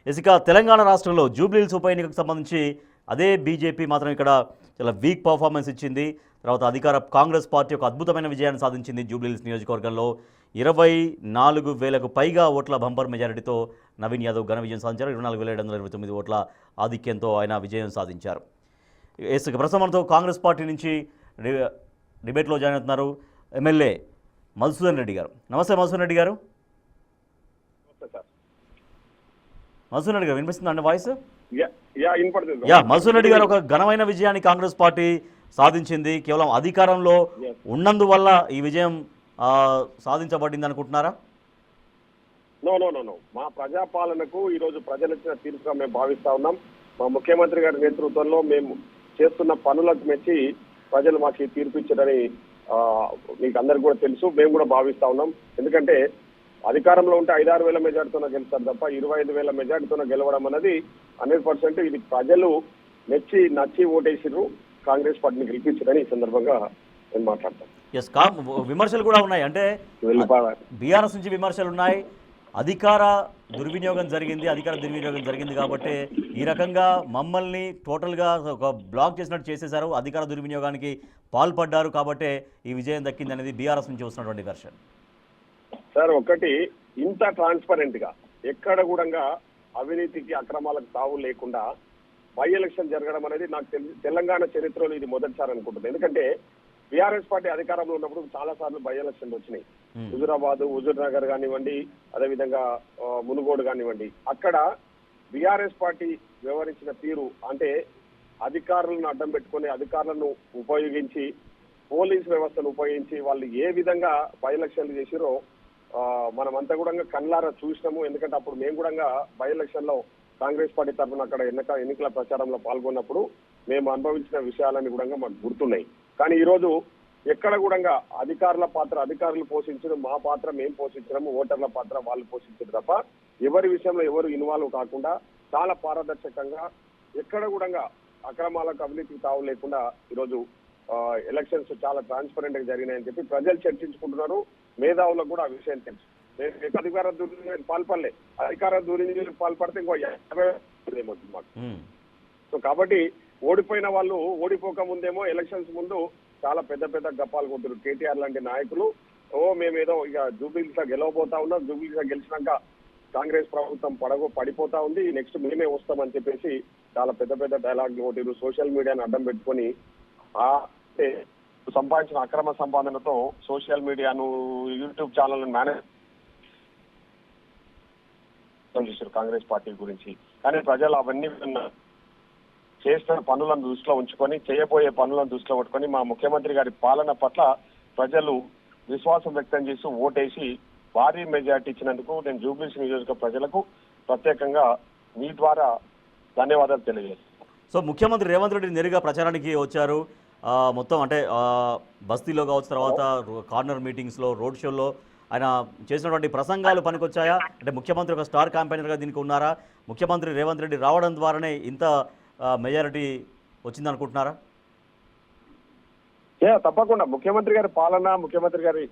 ఇక తెలంగాణ రాష్ట్రంలో జూబ్లీహిల్స్ ఉప ఎన్నికకు సంబంధించి అదే బీజేపీ మాత్రం ఇక్కడ చాలా వీక్ పర్ఫార్మెన్స్ ఇచ్చింది. తర్వాత అధికార కాంగ్రెస్ పార్టీ ఒక అద్భుతమైన విజయాన్ని సాధించింది. జూబ్లీహిల్స్ నియోజకవర్గంలో 24,000కు పైగా ఓట్ల బంపర్ మెజారిటీతో నవీన్ యాదవ్ ఘన విజయం సాధించారు. 24,729 ఓట్ల ఆధిక్యంతో ఆయన విజయం సాధించారు. ప్రస్తుతం మనతో కాంగ్రెస్ పార్టీ నుంచి డిబేట్లో జాయిన్ అవుతున్నారు ఎమ్మెల్యే మధుసూదన్ రెడ్డి గారు. నమస్తే మధుసూదన్ రెడ్డి గారు. మధుసూదన్ రెడ్డి గారు వినిపిస్తుందా అండి వాయిస్? మధుసూదన్ రెడ్డి గారు, ఒక ఘనమైన విజయాన్ని కాంగ్రెస్ పార్టీ సాధించింది. కేవలం అధికారంలో ఉన్నందువల్ల ఈ విజయం సాధించబడింది అనుకుంటున్నారా? నో. మా ప్రజాపాలనకు ఈరోజు ప్రజలు ఇచ్చిన తీర్పుగా మేము భావిస్తా ఉన్నాం. మా ముఖ్యమంత్రి గారి నేతృత్వంలో మేము చేస్తున్న పనులకు మెచ్చి ప్రజలు మాకు ఈ తీర్పు ఇచ్చారని మీకు అందరికి కూడా తెలుసు. మేము కూడా భావిస్తా ఉన్నాం. ఎందుకంటే అధికారంలో ఉంటే 5-6 వేల మెజార్టీతోనే గెలుస్తారు తప్ప 25,000 మెజార్టీతోనే గెలవడం అనేది 100% ఇది ప్రజలు నచ్చి ఓటేసిర్రు, కాంగ్రెస్ పార్టీని గెలిపించారని ఈ సందర్భంగా నేను మాట్లాడతాను. విమర్శలు కూడా ఉన్నాయి, అంటే బీఆర్ఎస్ నుంచి విమర్శలు ఉన్నాయి. అధికార దుర్వినియోగం జరిగింది కాబట్టి ఈ రకంగా మమ్మల్ని టోటల్గా ఒక బ్లాక్ చేసినట్టు చేసేశారు, అధికార దుర్వినియోగానికి పాల్పడ్డారు కాబట్టి ఈ విజయం దక్కింది అనేది బీఆర్ఎస్ నుంచి వస్తున్నటువంటి వెర్షన్. సార్, ఒకటి ఇంత ట్రాన్స్పరెంట్ గా ఎక్కడ కూడా అవినీతికి అక్రమాలకు తావు లేకుండా బై ఎలక్షన్ జరగడం అనేది నాకు తెలంగాణ చరిత్రలో ఇది మొదటిసారి అనుకుంటుంది. ఎందుకంటే బీఆర్ఎస్ పార్టీ అధికారంలో ఉన్నప్పుడు చాలా సార్లు బై ఎలక్షన్లు వచ్చినాయి. హుజూరాబాద్, హుజూర్ నగర్ కానివ్వండి, అదేవిధంగా మునుగోడు కానివ్వండి, అక్కడ బీఆర్ఎస్ పార్టీ వ్యవహరించిన తీరు అంటే అధికారులను అడ్డం పెట్టుకుని అధికారులను ఉపయోగించి పోలీస్ వ్యవస్థను ఉపయోగించి వాళ్ళు ఏ విధంగా బై ఎలక్షన్లు చేసిరో మనమంతా కూడా కళ్ళారా చూసినాము. ఎందుకంటే అప్పుడు మేము కూడా బై ఎలక్షన్ లో కాంగ్రెస్ పార్టీ తరఫున అక్కడ ఎన్నికల ప్రచారంలో పాల్గొన్నప్పుడు మేము అనుభవించిన విషయాలన్నీ కూడా మాకు గుర్తున్నాయి. కానీ ఈరోజు ఎక్కడ కూడా అధికారులు పోషించడం, మా పాత్ర మేము పోషించడము, ఓటర్ల పాత్ర వాళ్ళు పోషించడం తప్ప ఎవరి విషయంలో ఎవరు ఇన్వాల్వ్ కాకుండా చాలా పారదర్శకంగా ఎక్కడ కూడా అక్రమాలకు అవినీతికి తావు లేకుండా ఈరోజు ఎలక్షన్స్ చాలా ట్రాన్స్పరెంట్ గా జరిగినాయని చెప్పి ప్రజలు చర్చించుకుంటున్నారు. మేధావులకు కూడా ఆ విషయం తెలుసు. అధికార దుర్వినియోగం పాల్పడలే, అధికార దుర్వినియోగం పాల్పడితే ఇంకో 50 ఏమవుతుంది మాకు. సో కాబట్టి ఓడిపోయిన వాళ్ళు ఓడిపోక ముందేమో ఎలక్షన్స్ ముందు చాలా పెద్ద గప్పాలు కొట్టారు. కేటీఆర్ లాంటి నాయకులు మేమేదో ఇక జూబ్లీహిల్స్ లో గెలవబోతా ఉన్నాం, జూబ్లీహిల్స్ లో గెలిచినాక కాంగ్రెస్ ప్రభుత్వం పడిపోతా ఉంది, నెక్స్ట్ మేమే వస్తామని చెప్పేసి చాలా పెద్ద డైలాగ్లు కొట్టారు. సోషల్ మీడియాని అడ్డం పెట్టుకొని సంపాదించిన అక్రమ సంపాదనతో సోషల్ మీడియాను, యూట్యూబ్ ఛానల్ మేనేజ్ చేశారు కాంగ్రెస్ పార్టీ గురించి. కానీ ప్రజలు అవన్నీ చేస్తున్న పనులను దృష్టిలో ఉంచుకొని, చేయబోయే పనులను దృష్టిలో పెట్టుకొని మా ముఖ్యమంత్రి గారి పాలన పట్ల ప్రజలు విశ్వాసం వ్యక్తం చేసి ఓటేసి భారీ మెజార్టీ ఇచ్చినందుకు నేను జూబ్లీహిల్స్ నియోజక ప్రజలకు ప్రత్యేకంగా మీ ద్వారా ధన్యవాదాలు తెలియజేస్తాను. సో ముఖ్యమంత్రి రేవంత్ రెడ్డి నేరుగా ప్రచారానికి వచ్చారు. మొత్తం అంటే బస్తీలో కావచ్చు, తర్వాత కార్నర్ మీటింగ్స్లో, రోడ్ షోల్లో ఆయన చేసినటువంటి ప్రసంగాలు పనికొచ్చాయా? అంటే ముఖ్యమంత్రి ఒక స్టార్ క్యాంపెయినర్గా దీనికి ఉన్నారా? ముఖ్యమంత్రి రేవంత్ రెడ్డి రావడం ద్వారానే ఇంత మెజారిటీ వచ్చిందనుకుంటున్నారా? తప్పకుండా ముఖ్యమంత్రి గారి పాలన, ముఖ్యమంత్రి గారి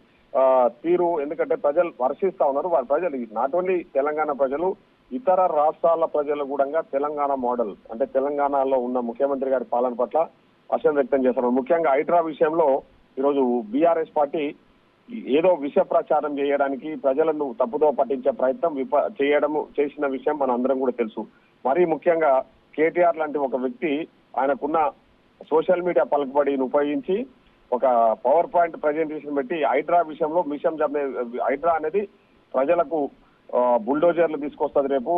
తీరు, ఎందుకంటే ప్రజలు వర్షిస్తా ఉన్నారు. వారి ప్రజలు నాట్ ఓన్లీ తెలంగాణ ప్రజలు, ఇతర రాష్ట్రాల ప్రజలు కూడా తెలంగాణ మోడల్ అంటే తెలంగాణలో ఉన్న ముఖ్యమంత్రి గారి పాలన పట్ల హర్షం వ్యక్తం చేస్తున్నారు. ముఖ్యంగా హైడ్రా విషయంలో ఈరోజు బీఆర్ఎస్ పార్టీ ఏదో విష ప్రచారం చేయడానికి, ప్రజలను తప్పుదో పట్టించే ప్రయత్నం చేసిన విషయం మన అందరం కూడా తెలుసు. మరీ ముఖ్యంగా కేటీఆర్ లాంటి ఒక వ్యక్తి ఆయనకున్న సోషల్ మీడియా పలుకుబడిని ఉపయోగించి ఒక పవర్ పాయింట్ ప్రజెంటేషన్ పెట్టి హైడ్రా విషయంలో హైడ్రా అనేది ప్రజలకు బుల్డోజర్లు తీసుకొస్తుంది. రేపు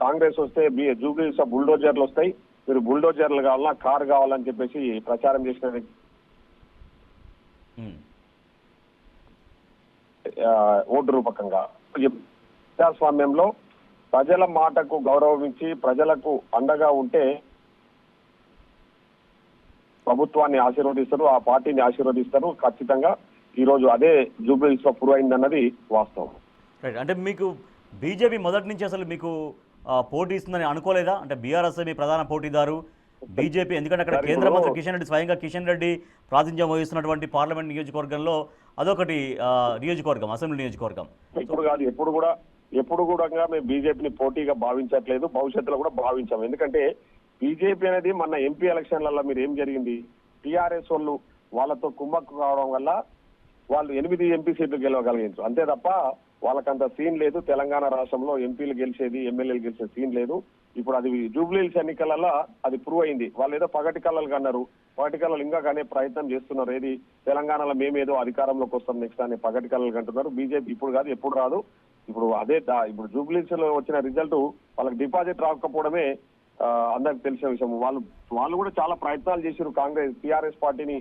కాంగ్రెస్ వస్తే జూబ్లీహిల్స్ లో బుల్డోజర్లు వస్తాయి, మీరు బుల్డోజర్లు కావాలన్నా కారు కావాలని చెప్పేసి ప్రచారం చేసిన ఓటు రూపకంగా ప్రజాస్వామ్యంలో ప్రజల మాటకు గౌరవించి ప్రజలకు అండగా ఉంటే ప్రభుత్వాన్ని ఆశీర్వదిస్తారు, ఆ పార్టీని ఆశీర్వదిస్తారు. ఖచ్చితంగా ఈరోజు అదే జూబ్లీహిల్స్ లో ప్రూవ్ అయిందన్నది వాస్తవం. రైట్. అంటే మీకు బీజేపీ మొదటి నుంచి అసలు మీకు పోటీ ఇస్తుందని అనుకోలేదా? అంటే బీఆర్ఎస్ మీ ప్రధాన పోటీదారు, బీజేపీ, ఎందుకంటే అక్కడ కేంద్ర మంత్రి స్వయంగా కిషన్ రెడ్డి ప్రాతినిధ్యం వహిస్తున్నటువంటి పార్లమెంట్ నియోజకవర్గంలో అదొకటి నియోజకవర్గం, అసెంబ్లీ నియోజకవర్గం. ఇప్పుడు కాదు, ఎప్పుడు కూడా ఎప్పుడు కూడా మేము బీజేపీని పోటీగా భావించట్లేదు, భవిష్యత్తులో కూడా భావించాం. ఎందుకంటే బీజేపీ అనేది మన ఎంపీ ఎలక్షన్లలో మీరు ఏం జరిగింది, టీఆర్ఎస్ వాళ్ళు వాళ్ళతో కుమ్మక్కు కావడం వల్ల వాళ్ళు 8 ఎంపీ సీట్లు గెలవగలిగారు. అంతే తప్ప వాళ్ళకంత సీన్ లేదు. తెలంగాణ రాష్ట్రంలో ఎంపీలు గెలిచేది, ఎమ్మెల్యేలు గెలిచే సీన్ లేదు. ఇప్పుడు అది జూబ్లీహిల్స్ ఎన్నికలలో అది ప్రూవ్ అయింది. వాళ్ళు ఏదో పగటి కళలు అన్నారు, పగటి కళలు ఇంకా కానీ ప్రయత్నం చేస్తున్నారు. ఏది తెలంగాణలో మేమేదో అధికారంలోకి వస్తాం నెక్స్ట్ అనే పగటి కళలు అంటున్నారు. బీజేపీ ఇప్పుడు కాదు ఎప్పుడు రాదు. ఇప్పుడు అదే ఇప్పుడు జూబ్లీహిల్స్ లో వచ్చిన రిజల్ట్ వాళ్ళకి డిపాజిట్ రాకపోవడమే అందరికి తెలిసిన విషయం. వాళ్ళు కూడా చాలా ప్రయత్నాలు చేశారు. కాంగ్రెస్ టీఆర్ఎస్ పార్టీని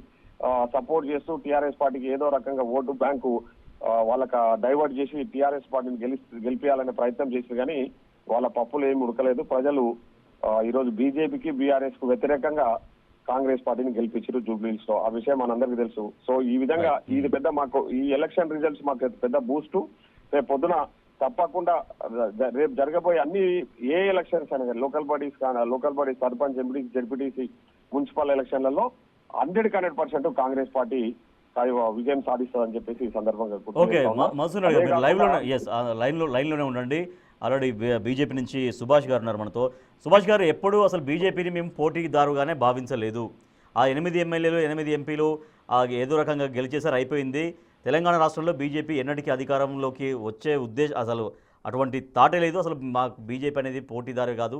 సపోర్ట్ చేస్తూ టీఆర్ఎస్ పార్టీకి ఏదో రకంగా ఓటు బ్యాంకు వాళ్ళకి డైవర్ట్ చేసి టీఆర్ఎస్ పార్టీని గెలిపించాలనే ప్రయత్నం చేశారు. కానీ వాళ్ళ పప్పులు ఏమి ఉడకలేదు. ప్రజలు ఈరోజు బీజేపీకి బీఆర్ఎస్ కు వ్యతిరేకంగా కాంగ్రెస్ పార్టీని గెలిపించారు జూబ్లీహిల్స్ లో. ఆ విషయం మనందరికీ తెలుసు. సో ఈ విధంగా ఇది పెద్ద మాకు ఈ ఎలక్షన్ రిజల్ట్స్ మాకు పెద్ద బూస్ట్. రేపు పొద్దున తప్పకుండా రేపు జరగబోయే అన్ని ఏ ఎలక్షన్స్ అయినా local bodies sarpanch, MPTC, ZPTC, municipal ఎలక్షన్లలో 100% కాంగ్రెస్ పార్టీ విజయం సాధిస్తుందని చెప్పేసి ఈ సందర్భంగా ఓకే. మసూర్ గారు మీరు లైన్లోనే ఉండండి. ఆల్రెడీ బీజేపీ నుంచి సుభాష్ గారు ఉన్నారు మనతో. సుభాష్ గారు, ఎప్పుడు అసలు బీజేపీని మేము పోటీదారుగానే భావించలేదు. ఆ 8 ఎమ్మెల్యేలు 8 ఎంపీలు ఏదో రకంగా గెలిచేసారు, అయిపోయింది. తెలంగాణ రాష్ట్రంలో బీజేపీ ఎన్నటికీ అధికారంలోకి వచ్చే ఉద్దేశం అసలు అటువంటి తాటే లేదు. అసలు మాకు బీజేపీ అనేది పోటీదారు కాదు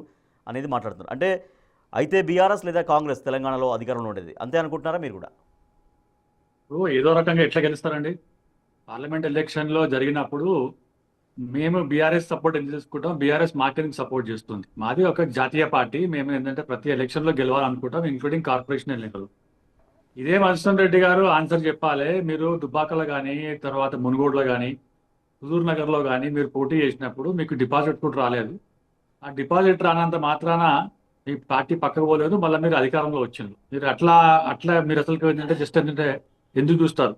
అనేది మాట్లాడుతున్నారు. అంటే అయితే బీఆర్ఎస్ లేదా కాంగ్రెస్ తెలంగాణలో అధికారంలో ఉండేది అంతే అనుకుంటున్నారా మీరు కూడా? ఏదో రకంగా ఎట్లా గెలుస్తారండి? పార్లమెంట్ ఎలక్షన్లో జరిగినప్పుడు మేము బీఆర్ఎస్ సపోర్ట్ ఎందుకు చేసుకుంటాం? బీఆర్ఎస్ మార్కెటింగ్ సపోర్ట్ చేస్తుంది. మాది ఒక జాతీయ పార్టీ. మేము ఏంటంటే ప్రతి ఎలక్షన్లో గెలవాలనుకుంటాం, ఇంక్లూడింగ్ కార్పొరేషన్ ఎన్నికలు. ఇదే మధుసూదన్ రెడ్డి గారు ఆన్సర్ చెప్పాలి. మీరు దుబ్బాకలో కానీ, తర్వాత మునుగోడులో కానీ, హుజూర్ నగర్లో కానీ మీరు పోటీ చేసినప్పుడు మీకు డిపాజిట్ కూడా రాలేదు. ఆ డిపాజిట్ రానంత మాత్రాన మీ పార్టీ పక్కకు పోలేదు, మళ్ళీ మీరు అధికారంలో వచ్చిండ్రు. మీరు అట్లా మీరు అసలు ఏంటంటే జస్ట్ ఏంటంటే ఎందుకు చూస్తారు?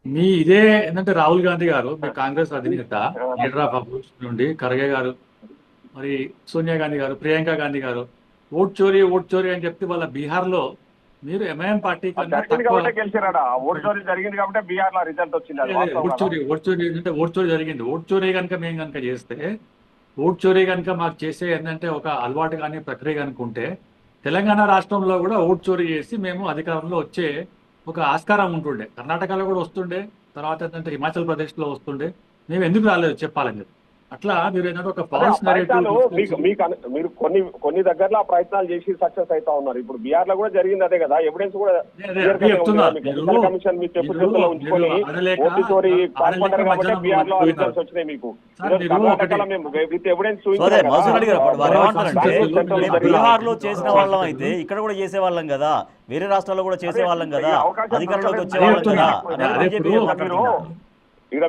మీ ఇదే ఏంటంటే రాహుల్ గాంధీ గారు, మీ కాంగ్రెస్ అధినేత, లీడర్ ఆఫ్ అపోజిషన్ నుండి ఖర్గే గారు, మరి సోనియా గాంధీ గారు, ప్రియాంక గాంధీ గారు ఓట్ చోరీ అని చెప్తే వాళ్ళ బీహార్లో మీరు ఎంఐఎం పార్టీ ఓట్ చోరీ జరిగింది. ఓట్ చోరీ కనుక మేము కనుక చేస్తే, ఓట్ చోరీ కనుక మాకు చేసే ఏంటంటే ఒక అలవాటు కానీ ప్రక్రియ కనుకుంటే తెలంగాణ రాష్ట్రంలో కూడా ఓట్ చోరీ చేసి మేము అధికారంలో వచ్చే ఒక ఆస్కారం ఉంటుండే. కర్ణాటకలో కూడా వస్తుండే, తర్వాత ఏంటంటే హిమాచల్ ప్రదేశ్లో వస్తుండే. మేము ఎందుకు రాలేదు చెప్పాలని చెప్పి. అట్లా మీరు ఏంటంటే ఒక ఫాల్స్ నరేటివ్ మీరు కొన్ని దగ్గరలో ఆ ప్రయత్నాలు చేసి సక్సెస్ అవుతా ఉన్నారు. ఇప్పుడు బీహార్ లో కూడా జరిగింది అదే కదా, ఎవిడెన్స్ కూడా కమిషన్ మీ చెప్పులో ఉంచుకొని ఓటు చోరీ పాల్పడ్డారు కాబట్టి బీహార్ లో రిజల్ట్స్ వచ్చినాయి. మీకు కర్ణాటకలో మేము విత్ ఎవిడెన్స్ బీహార్ లో చేసిన వాళ్ళం అయితే ఇక్కడ కూడా చేసే వాళ్ళం కదా, వేరే రాష్ట్రాల్లో కూడా చేసే వాళ్ళం కదా, అధికారంలోకి వచ్చే వాళ్ళం కదా. ఇక్కడ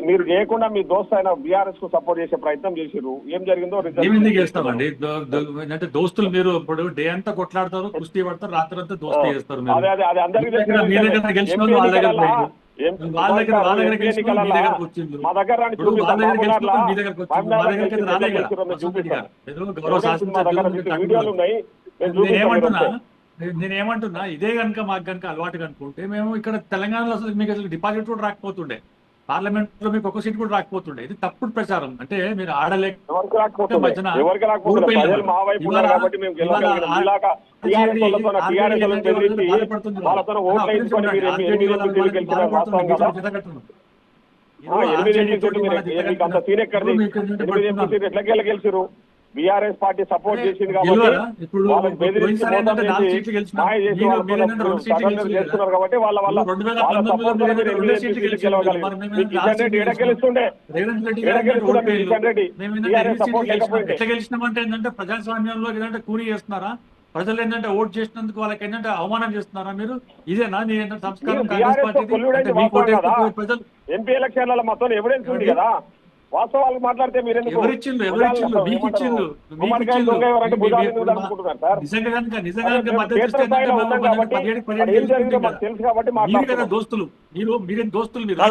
మీరు చేయకుండా మీ దోస్తు అయిన బీఆర్ఎస్ కు సపోర్ట్ చేసే ప్రయత్నం చేసిర్రు. ఏం జరిగిందో ఎందుకు చేస్తామండి? అంటే దోస్తులు మీరు ఇప్పుడు డే అంతా కొట్లాడతారు, కుస్తీ పడతారు, రాత్రి అంతా దోస్తీ చేస్తారు. మీ దగ్గర గెలిచిన వాళ్ళ దగ్గర వచ్చింది, మా దగ్గర వీడియోలు ఉన్నాయి. నేనేమంటున్నా, ఇదే కనుక మాకు కనుక అలవాటు కనుకుంటే మేము ఇక్కడ తెలంగాణలో అసలు మీకు అసలు డిపాజిట్ కూడా రాకపోతుండే, పార్లమెంట్ లో మీకు ఒక సీట్ కూడా రాకపోతుండే. ఇది తప్పుడు ప్రచారం. అంటే మీరు ఆడలేక ఎట్లా గెలిచారు? బీఆర్ఎస్ పార్టీ సపోర్ట్ చేసింది కాబట్టి చేస్తున్నారు కాబట్టి వాళ్ళ గెలిచినామంటే ఏంటంటే ప్రజాస్వామ్యంలో ఏదంటే కూలీ చేస్తున్నారా? ప్రజలు ఏంటంటే ఓట్ చేసినందుకు వాళ్ళకి ఏంటంటే అవమానం చేస్తున్నారా? మీరు ఇదేనా మీ సంస్కారం? ప్రజలు ఎంపీ ఎలక్షన్ల మొత్తం ఎవిడెన్స్ ఉంది కదా, వాస్తవాలు మాట్లాడితే మీరు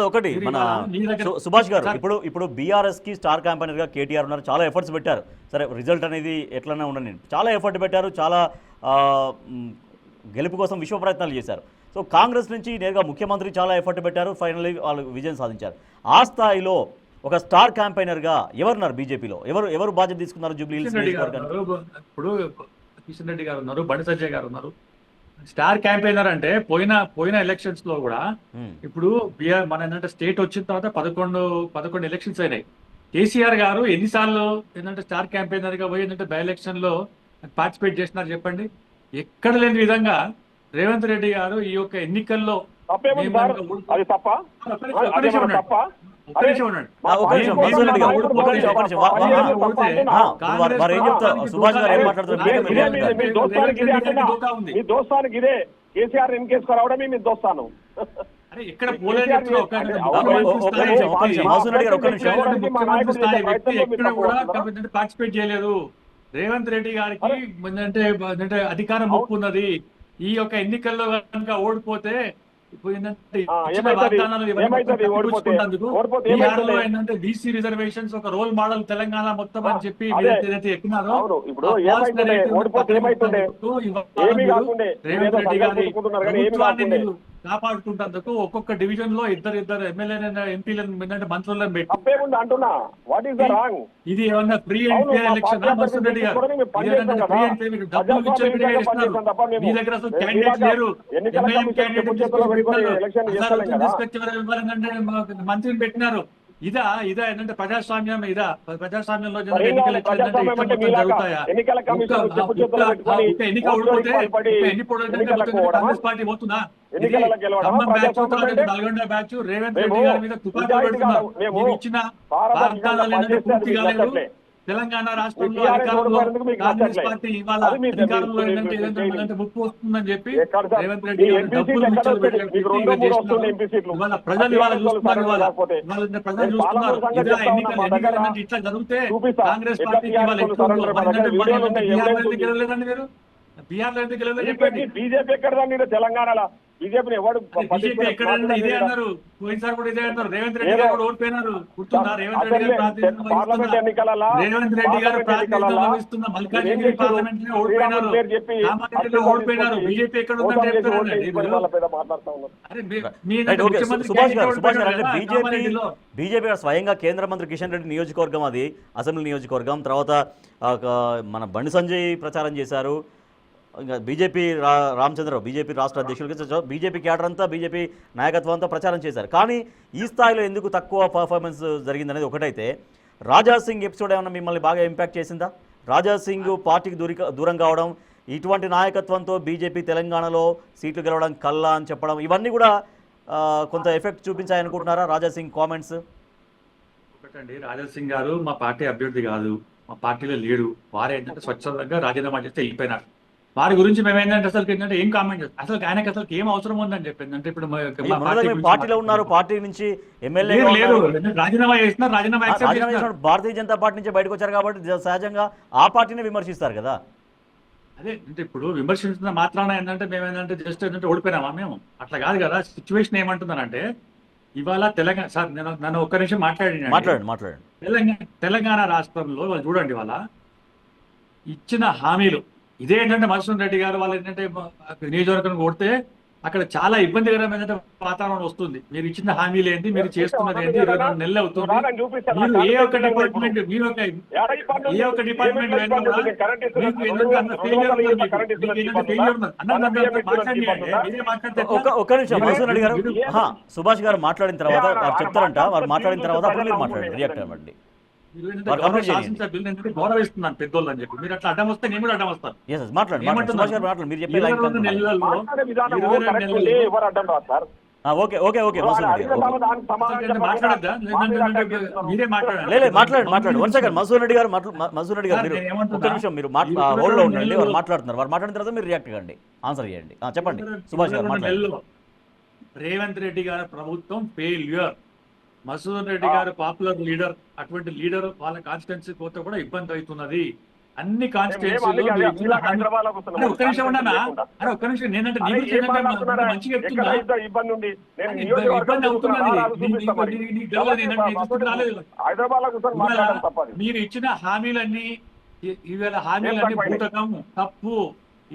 ఒకటి మన సుభాష్ గారు, ఇప్పుడు బీఆర్ఎస్ కి స్టార్ క్యాంపెయినర్ గా కేటీఆర్ ఉన్నారు, చాలా ఎఫర్ట్స్ పెట్టారు. సరే రిజల్ట్ అనేది ఎట్లనే ఉండని చాలా ఎఫర్ట్ పెట్టారు, చాలా గెలుపు కోసం విశ్వ ప్రయత్నాలు చేశారు. సో కాంగ్రెస్ నుంచి నేరుగా ముఖ్యమంత్రి చాలా ఎఫర్ట్ పెట్టారు, ఫైనల్లీ వాళ్ళు విజయం సాధించారు. ఆ స్థాయిలో ఒక స్టార్ క్యాంపెయినర్గా ఎవరున్నారు బీజేపీలో? ఎవరు బాధ్యత తీసుకున్నారు జూబ్లీ హిల్స్ కిషన్ రెడ్డి గారు నియోజకవర్గానికి? ఉన్నారు. ఇప్పుడు కిషన్ రెడ్డి గారు ఉన్నారు, బండి సంజయ్ గారు ఉన్నారు. స్టార్ క్యాంపెయినర్ అంటే పోయిన ఎలక్షన్స్ లో కూడా ఉమ్, ఇప్పుడు మన ఏంటంటే స్టేట్ వచ్చిన తర్వాత 11 ఎలక్షన్స్ అయినాయి. కేసీఆర్ గారు ఎన్నిసార్లు ఏంటంటే స్టార్ క్యాంపెయినర్ గా పోయి ఏంటంటే బై ఎలక్షన్ లో పార్టిసిపేట్ చేస్తున్నారు చెప్పండి. ఎక్కడ లేని విధంగా రేవంత్ రెడ్డి గారు ఈ యొక్క ఎన్నికల్లో తప్పేముంది సార్? అది తప్ప ఒక్క నిమిషం ఉండండి. తప్ప ఒక్క నిమిషం ఉండండి. ఒక నిమిషం మధుసూదన్ రెడ్డి గారు, ఒక నిమిషం. వారు ఏం చెప్తారు? సుభాష్ గారు ఏం మాట్లాడుతున్నారు? మీ దోస్తానికి ఇదే కేసీఆర్ ఎన్కేసుకు రావడమే మీ దోస్తాను. అరే ఇక్కడ పోలేదు చెప్తున్నా. ఒక్క నిమిషం మధుసూదన్ రెడ్డి గారు, ఒక్క నిమిషం. ముఖ్యమంత్రి స్థాయి వ్యక్తి ఎక్కడ కూడా పార్టిసిపేట్ చేయలేదు. రేవంత్ రెడ్డి గారికి ఏంటంటే అధికారం ముప్పు ఉన్నది. ఈ యొక్క ఎన్నికల్లో కనుక ఓడిపోతే ఏంటంటే బీసీ రిజర్వేషన్స్ ఒక రోల్ మోడల్ తెలంగాణ మొత్తం అని చెప్పి ఏదైతే ఎక్కినారో రేవంత్ రెడ్డి గారి ప్రభుత్వాన్ని కాపాడుకుంటేందుకు ఒక్కొక్క డివిజన్ లో ఇద్దరు ఎమ్మెల్యే ఎంపీలను మంత్రులను పెట్టి అంటున్నా. What is the wrong? ఇది ఏమన్నా free and fair election? Madhusudan Reddy గారు ఫ్రీ అండ్ ఫెయిర్ డబ్బులు ఇచ్చారు. మీ దగ్గర అసలు క్యాండిడేట్ లేరు. ఎంఐఎం క్యాండిడేట్ తీసుకొచ్చి ఇవ్వాలంటే మంత్రిని పెట్టినారు. ఇదా ఏంటంటే ప్రజాస్వామ్యం? ప్రజాస్వామ్యంలో ఎన్నికలు జరుగుతాయా? ఎన్నిక ఓడిపోతే కాంగ్రెస్ పార్టీ పోతుందా? నల్గొండ బ్యాచ్ రేవంత్ రెడ్డి గారి మీద తుపాకీ పెడుతున్నారు. మీరు ఇచ్చిన వాగ్దానాలు ఏంటంటే పూర్తి కాలేదు. తెలంగాణ రాష్ట్రంలో అధికారంలో కాంగ్రెస్ పార్టీ ఇవాళ అధికారంలో ఏంటంటే ముప్పు వస్తుందని చెప్పి రేవంత్ రెడ్డి గారు డబ్బులు ఇవాళ ప్రజలు ఇవాళ చూస్తున్నారు. ప్రజలు చూస్తున్నారు. ఇలా ఎన్నికలు ఇట్లా జరిగితే కాంగ్రెస్ పార్టీకి ఇవాళ ఎక్కువ గెలవలేదండి. మీరు బీహార్ లో ఎందుకు గెలవలేదు చెప్పండి. బీజేపీ ఎక్కడ తెలంగాణలో? బీజేపీని ఎవడు బీజేపీ ఎక్కడ ఇదే అన్నారు. పోయినసారి కూడా ఇదే అన్నారు. రేవంత్ రెడ్డి గారు కూడా ఓడిపోయినారు. గుర్తుందా? రేవంత్ రెడ్డి గారు ప్రాతినిధ్యం వహిస్తున్న మల్కాజ్గిరి పార్లమెంట్ లో ఓడిపోయినారు. కామారెడ్డిలో ఓడిపోయినారు. బీజేపీ ఎక్కడ ఉందని చెప్తారండి. బీజేపీ స్వయంగా కేంద్ర మంత్రి కిషన్ రెడ్డి నియోజకవర్గం, అది అసెంబ్లీ నియోజకవర్గం. తర్వాత మన బండి సంజయ్ ప్రచారం చేశారు. ఇంకా బీజేపీ రామచంద్రరావు బీజేపీ రాష్ట్ర అధ్యక్షులు, బీజేపీ క్యాడర్ అంతా, బీజేపీ నాయకత్వం అంతా ప్రచారం చేశారు. కానీ ఈ స్థాయిలో ఎందుకు తక్కువ పర్ఫార్మెన్స్ జరిగిందనేది ఒకటైతే, రాజా సింగ్ ఎపిసోడ్ ఏమన్నా మిమ్మల్ని బాగా ఇంపాక్ట్ చేసిందా? రాజా సింగ్ పార్టీకి దూరం కావడం, ఇటువంటి నాయకత్వంతో బీజేపీ తెలంగాణలో సీట్లు గెలవడం కల్లా అని చెప్పడం, ఇవన్నీ కూడా కొంత ఎఫెక్ట్ చూపించాయనుకుంటున్నారా రాజా సింగ్ కామెంట్స్? ఒకటండి, రాజా సింగ్ గారు మా పార్టీ అభ్యర్థి కాదు, మా పార్టీలో లేడు. వారు ఏంటంటే స్వచ్ఛందంగా రాజీనామా చేస్తే వెళ్ళిపోయినారు. వారి గురించి మేము ఏంటంటే అసలు ఏంటంటే ఏం కామెంట్ చేస్తాం? అసలు ఆయనకి అసలు ఏం అవసరం ఉందని చెప్పింది అంటే ఇప్పుడు పార్టీలో ఉన్నారు, పార్టీ నుంచి ఎమ్మెల్యే రాజీనామా చేస్తున్నారు. రాజీనామా భారతీయ జనతా పార్టీ నుంచి బయటకు వచ్చారు కాబట్టి సహజంగా ఆ పార్టీని విమర్శిస్తారు కదా. అదే అంటే ఇప్పుడు విమర్శించిన మాత్రాన ఏంటంటే మేము ఏంటంటే జస్ట్ ఏంటంటే ఓడిపోయినామా? మేము అట్లా కాదు కదా. సిచ్యువేషన్ ఏమంటున్నానంటే ఇవాళ తెలంగాణ సార్ నన్ను ఒక్క నిమిషం మాట్లాడండి. తెలంగాణ రాష్ట్రంలో వాళ్ళు చూడండి, వాళ్ళ ఇచ్చిన హామీలు ఇదే ఏంటంటే మధుసూదన్ రెడ్డి గారు వాళ్ళు ఏంటంటే నియోజకవర్గం కొడితే అక్కడ చాలా ఇబ్బందికరమైన వాతావరణం వస్తుంది. మీరు ఇచ్చిన హామీలు ఏంటి, మీరు చేస్తున్నది ఏంటి? 22 నెలలు అవుతుంది. మీరు ఏ ఒక్క డిపార్ట్మెంట్ సుభాష్ గారు మాట్లాడిన తర్వాత వారు చెప్తారంట. వారు మాట్లాడిన తర్వాత అప్పుడు మీరు మాట్లాడండి, రియాక్ట్ అవ్వండి. శాసనసభ్యులు గౌరవిస్తున్నాను పెద్దోళ్ళు అని చెప్పి మీరు అట్లా అడ్డం వస్తే నేను కూడా అడ్డం వస్తాను. మీరే మాట్లాడండి. మధుసూదన్ రెడ్డి గారు ఒక్క నిమిషం మీరు హోల్డ్ లో ఉండండి. వారు మాట్లాడుతున్నారు. వారు మాట్లాడిన తర్వాత మీరు రియాక్ట్ కండి, ఆన్సర్ చేయండి. చెప్పండి సుభాష్ గారు. రేవంత్ రెడ్డి గారి ప్రభుత్వం ఫెయిల్యూర్. మధుసూదన్ రెడ్డి గారు పాపులర్ లీడర్. అటువంటి లీడర్ వాళ్ళ కాన్స్టిట్యున్సీ పోతే కూడా ఇబ్బంది అవుతున్నది. అన్ని కాన్స్టిట్యున్సీలో ఒక్క నిమిషం ఉండనా? అరే ఒక్క నిమిషం, నేనంటే నీ గురించి మంచిగా చెప్తున్నా. ఇబ్బంది అవుతున్నది. మీరు ఇచ్చిన హామీలన్నీ, ఈవేళ హామీలన్నీ భూతకం, తప్పు.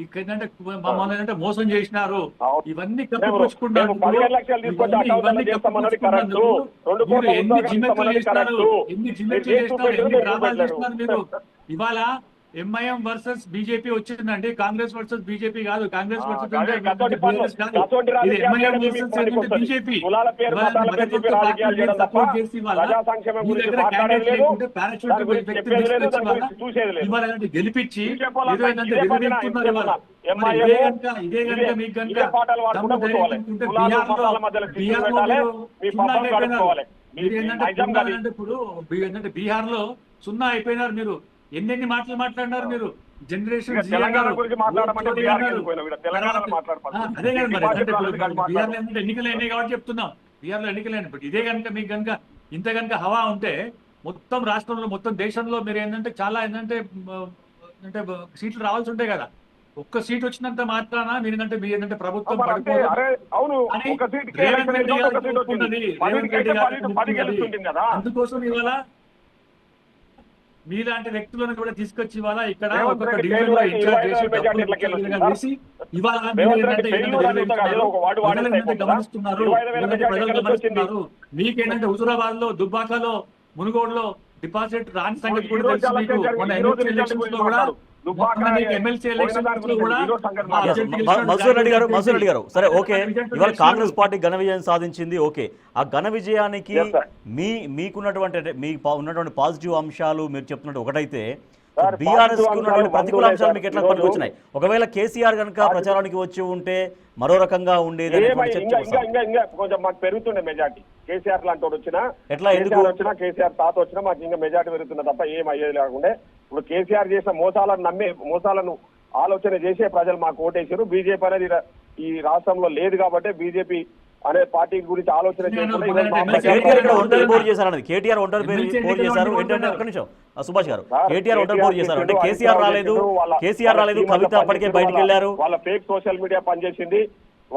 ఏంటంటే మమ్మల్ని ఏంటంటే మోసం చేసినారు, అవును. ఇవన్నీ మేము కప్పిపుచ్చుకున్నారు. 15 లక్షలు తీసుకొచ్చి అకౌంట్లో చేస్తామన్నది కరెక్ట్. 2 కోట్ల మీరు ఎన్ని ఉద్యోగాలు జిమ్మెట్లు ఇస్తామన్నది చేసినారు, కరెక్ట్. ఎన్ని మీరు జిమ్మెట్లు చేసి చేసినారు, చూపెట్టారు, ఎన్ని మేము డ్రామాలు చూపెట్టలేరు. చేసినారు మీరు. ఇవాళ ఎంఐఎం వర్సెస్ బీజేపీ వచ్చిందండి, కాంగ్రెస్ వర్సెస్ బీజేపీ కాదు. కాంగ్రెస్ వర్సెస్ అదే గతోటి పనులు, కాదు, గతోటి ఇది రాజకీయాలు ఎంఐఎం చేయడం మీకు వర్సెస్ పనికి వస్తుంది. బీజేపీ. కులాల పేరు మతాల పేరు చెప్పి రాజకీయాలు చేయడం తప్ప ప్రజా సంక్షేమం మీ గురించి దగ్గర మాట్లాడేది లేదు, పారాషూట్ దాని గురించి వ్యక్తిని చెప్పేది లేదు, తీసుకొచ్చి దాని గురించి చూసేది లేదు. ఇవాళ గెలిపించి ఇదే పాటలు పాడుకుంటూ కూర్చోవాలి. కులాలు మతాల మధ్యలో చిచ్చులు పెట్టాలి, మీ పబ్బం గడుపుకోవాలి. నిజం కాదు. ఇప్పుడు బీహార్ లో సున్నా అయిపోయినారు మీరు. ఎన్నెన్ని మాటలు మాట్లాడినారు మీరు. జనరేషన్ తెలంగాణ గురించి మాట్లాడమంటే బీహార్కి వెళ్ళిపోయినావు. ఇక్కడ తెలంగాణలో మాట్లాడపడుతుంది. అదే కదా మరి. బీహార్ లో ఎన్నికలు అయినాయి కాబట్టి చెప్తున్నాం. బీహార్ లో ఎన్నికలు అయినప్పుడు ఇదే కనుక మీకు కనుక ఇంత కనుక హవా ఉంటే మొత్తం రాష్ట్రంలో మొత్తం దేశంలో మీరు ఏంటంటే చాలా ఏంటంటే అంటే సీట్లు రావాల్సి ఉంటాయి కదా. ఒక్క సీట్ వచ్చినంత మాత్రాన మీరు ఏంటంటే మీ ఏంటంటే ప్రభుత్వం పడిపోదు అని రేవంత్ రెడ్డి గారు ఒప్పుకుంటుంది. రేవంత్ రెడ్డి గారు ఒప్పుకుంటుంది. అందుకోసం ఇవాళ మీలాంటి వ్యక్తులను కూడా తీసుకొచ్చి ఇవాళ ఇక్కడ ఒక్కొక్క డివిజన్ లో ఇన్ఛార్జ్ చేసి ఇవాళ గమనిస్తున్నారు, ప్రజలు గమనిస్తున్నారు. మీకేంటంటే హుజురాబాద్ లో, దుబ్బాకలో, మునుగోడులో డిపాజిట్ రాని సంగతి కూడా తెలుసు మీకు. మన ఎమ్మెల్సీ ఎలక్షన్స్ లో కూడా మధుసూదన్ రెడ్డి గారు సరే ఓకే, ఇవాళ కాంగ్రెస్ పార్టీ ఘన విజయం సాధించింది. ఓకే, ఆ ఘన విజయానికి మీకున్నటువంటి ఉన్నటువంటి పాజిటివ్ అంశాలు మీరు చెప్తున్నట్టు ఒకటైతే, బీఆర్ఎస్ కు ఉన్నటువంటి ప్రతికూల అంశాలు మీకు ఎట్లా పట్టుకొచ్చినాయి? ఒకవేళ కేసీఆర్ కనుక ప్రచారానికి వచ్చి ఉంటే మరో రకంగా ఉండేది. కొంచెం మాకు పెరుగుతుండే మెజార్టీ. కేసీఆర్ లాంటి వచ్చినా ఎట్లా ఎందుకు వచ్చినా, కేసీఆర్ తాత వచ్చినా మాకు ఇంకా మెజార్టీ పెరుగుతున్నా తప్ప ఏం అయ్యేది లేకుండే. ఇప్పుడు కేసీఆర్ చేసిన మోసాలను ఆలోచన చేసే ప్రజలు మాకు ఓటేసారు. బీజేపీ అనేది ఈ రాష్ట్రంలో లేదు కాబట్టి బీజేపీ అనే పార్టీ గురించి ఆలోచన కేటీఆర్ ఒంటరి పోరు చేశారు. ఏంటంటే ఒక్క నిమిషం సుభాష్ గారు, కేటీఆర్ ఒంటరి పోరు చేశారు అంటే కేసీఆర్ రాలేదు, కవిత అప్పటికే బయటకు వెళ్ళారు. వాళ్ళ ఫేక్ సోషల్ మీడియా పనిచేసింది,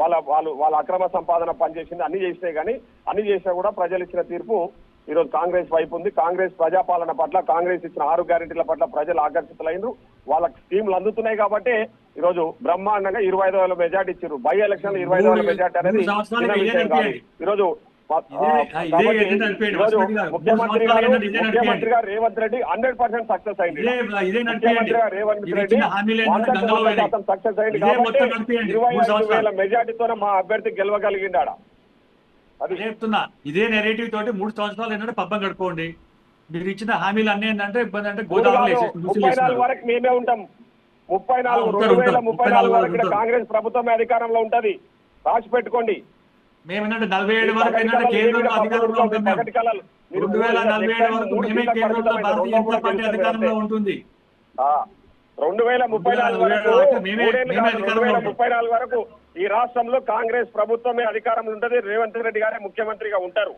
వాళ్ళ అక్రమ సంపాదన పనిచేసింది, అన్ని చేసినాయి. కానీ అన్ని చేసినా కూడా ప్రజలు ఇచ్చిన తీర్పు ఈరోజు కాంగ్రెస్ వైపు ఉంది. కాంగ్రెస్ ప్రజాపాలన పట్ల, కాంగ్రెస్ ఇచ్చిన 6 గ్యారెంటీల పట్ల ప్రజలు ఆకర్షితులైనరు. వాళ్ళకి స్కీమ్లు అందుతున్నాయి కాబట్టి ఈరోజు బ్రహ్మాండంగా 25,000 మెజార్టీ ఇచ్చారు. బై ఎలక్షన్ 25,000 మెజార్టీ అనేది ఈరోజు ముఖ్యమంత్రి గారు రేవంత్ రెడ్డి 100% సక్సెస్ అయింది. ముఖ్యమంత్రి గారు రేవంత్ రెడ్డి 100% సక్సెస్ అయింది కాబట్టి 25,000 మెజార్టీతోనే మా అభ్యర్థి గెలవగలిగిండాడ. అది చెప్తున్నా. ఇదే నెరేటివ్ తోటి 3 సంవత్సరాలు ఏంటంటే పబ్బం గడుపుకోండి. మీరు ఇచ్చిన హామీలు అన్ని ఏంటంటే ఇబ్బంది అంటే 34 వరకు మేమే ఉంటాం. 2034 వరకు ఇక్కడ కాంగ్రెస్ ప్రభుత్వమే అధికారంలో ఉంటది. రాసి పెట్టుకోండి. మేమేంటంటే 47 వరకు ఏంటంటే కేంద్రంలో అధికారంలో ఉంటాం. 2047 వరకు మేమే కేంద్రంలో భారతీయ జనతా పార్టీ అధికారంలో ఉంటుంది. 2034 వరకు ఈ రాష్ట్రంలో కాంగ్రెస్ ప్రభుత్వమే అధికారంలో ఉంటది. రేవంత్ రెడ్డి గారే ముఖ్యమంత్రిగా ఉంటారు.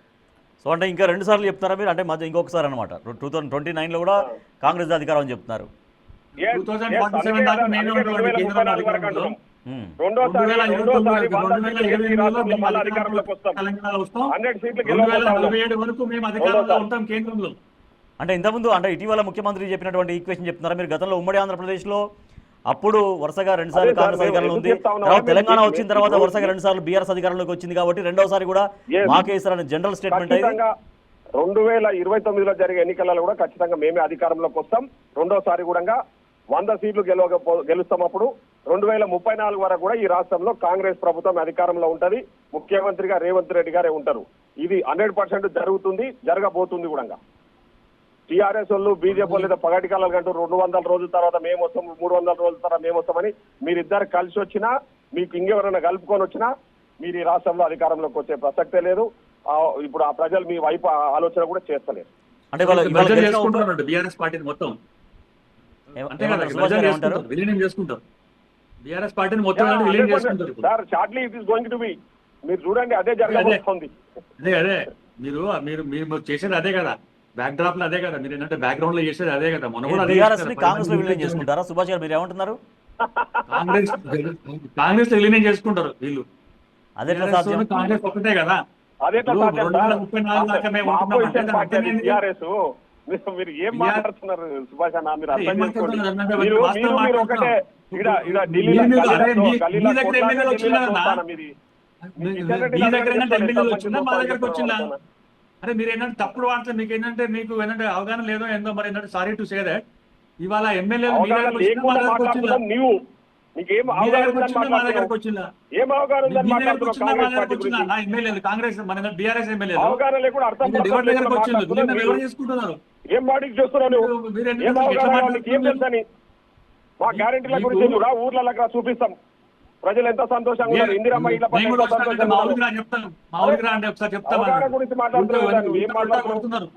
సో అంటే ఇంకా 2 సార్లు చెప్తారా మీరు? అంటే మధ్య ఇంకొకసారి అనమాట 2029 లో కూడా కాంగ్రెస్ అధికారం అని చెప్తున్నారు. 2047 దాకా మేమే ఉంటాం కేంద్రంలో అధికారంలో. అంటే ఇంతకుముందు అంటే ఇటీవల ముఖ్యమంత్రి చెప్పినటువంటి ఈక్వేషన్ చెప్తున్నారా మీరు? గతంలో ఉమ్మడి ఆంధ్రప్రదేశ్లో అప్పుడు వరుసగా 2 సార్లు కాంగ్రెస్ అధికారంలో ఉంది, తర్వాత తెలంగాణ వచ్చిన తర్వాత వరుసగా 2 సార్లు బీఆర్ఎస్ అధికారంలోకి వచ్చింది కాబట్టి రెండోసారి కూడా మాకేసారని జనరల్ స్టేట్మెంట్ అయితే 2029లో జరిగే ఎన్నికలలో కూడా ఖచ్చితంగా మేమే అధికారంలోకి వస్తాం. రెండోసారి కూడా 100 సీట్లు గెలుస్తాం. అప్పుడు 2034 వరకు కూడా ఈ రాష్ట్రంలో కాంగ్రెస్ ప్రభుత్వం అధికారంలో ఉంటది. ముఖ్యమంత్రిగా రేవంత్ రెడ్డి గారే ఉంటారు. ఇది 100% జరుగుతుంది, జరగబోతుంది కూడా. టీఆర్ఎస్ వాళ్ళు, బీజేపీ వాళ్ళు పగటి కాలాలు కంటూ 200 రోజుల తర్వాత మేము వస్తాం, 300 రోజుల తర్వాత మేము వస్తామని మీరిద్దరు కలిసి వచ్చినా, మీకు ఇంకెవరైనా కలుపుకొని వచ్చినా మీరు ఈ రాష్ట్రంలో అధికారంలోకి వచ్చే ప్రసక్తే లేదు. ఇప్పుడు ఆ ప్రజలు మీ వైపు ఆలోచన కూడా చేస్తలేరు. అంటే బీఆర్ఎస్ పార్టీని మొత్తం విలీనం చేసుకుంటారు. బీఆర్ఎస్ పార్టీని మొత్తం విలీనం చేసుకుంటారు. Sir shortly it is going to be. మీరు చూడండి అదే జరగబోతుంది. అదే మీరు మీరు చేసేది అదే కదా, బ్యాక్ డ్రాప్ లో అదే కదా, మీరు ఏంటంటే బ్యాక్గ్రౌండ్ లో చేసేది అదే కదా. మొన్న కూడా కాంగ్రెస్ లో విలీనం చేసుకుంటారా? సుభాష్ గారు మీరు ఏమంటున్నారు? కాంగ్రెస్ లో విలీనం చేసుకుంటారు వీళ్ళు. అదే కాంగ్రెస్ ఒకటే కదా. అదే మీరు ఏం మాట్లాడుతున్నారు సుభాష్ అన్న? మీరు ఏం అర్థం చేసుకోండి. మాట్లాడుతున్నారు? మీరు వాస్తవం మీరు ఒకటే ఢిల్లీలో మీ దగ్గర ఢిల్లీలో వచ్చిందా? చూస్తాను మీది. మీ దగ్గర ఏంటంటే ఎమ్మెల్యేలు వచ్చిందా మా దగ్గరకు వచ్చిందా? అరే మీరు ఏంటంటే తప్పుడు వార్త మీకు ఏంటంటే అవగాహన లేదో ఏందో మరి ఏంటంటే సారీ టు సే దట్ ఇవాళ ఎమ్మెల్యేలు మీ అవగాహన దగ్గరకు వచ్చిందా మా లేకుండా దగ్గరకు వచ్చిందా? మాట్లాడుతున్నావు నీవు. నీకేం మీ అవగాహన దగ్గరకు ఉందని వచ్చిందా మా దగ్గరకు మాట్లాడుతున్నావు? వచ్చిందా? ఏం అవగాహన ఉందని మీ దగ్గరకు మాట్లాడుతున్నావు వచ్చిందా మా కాంగ్రెస్ దగ్గరకు పార్టీ వచ్చిందా? గురించి? నా ఎమ్మెల్యేలు కాంగ్రెస్ మన బీఆర్ఎస్ ఎమ్మెల్యేలు అవగాహన లేకుండా అర్థం ఎవరి దగ్గరకు వచ్చింది మాట్లాడుతున్నావు. ఎవరు చేసుకుంటున్నారు? ఏం వాడికి చూస్తున్నావు నువ్వు? మీరు ఏం ఎట్లా అవగాహన నీకు ఏం మాట్లాడుతున్నారు? తెలుసని? మా గ్యారెంటీల మీకు- గురించి కూడా ఊర్లలో చూపిస్తాం. ప్రజలు ఎంత సంతోషంగా ఉన్నారు. ఇందిరమ్మ ఇళ్ల పట్ల నేను కూడా ఎంత వస్తానంటే సంతోషంగా మా ఉన్నారు. ఊరికి రా చెప్తాను. మా ఊరికి రా అంటే ఒకసారి చెప్తామా? అవగాహన గురించి మాట్లాడుతున్నావు. నువ్వు ఏం ఉల్టా మాట్లాడుతున్నావు? కొడుతున్నారు.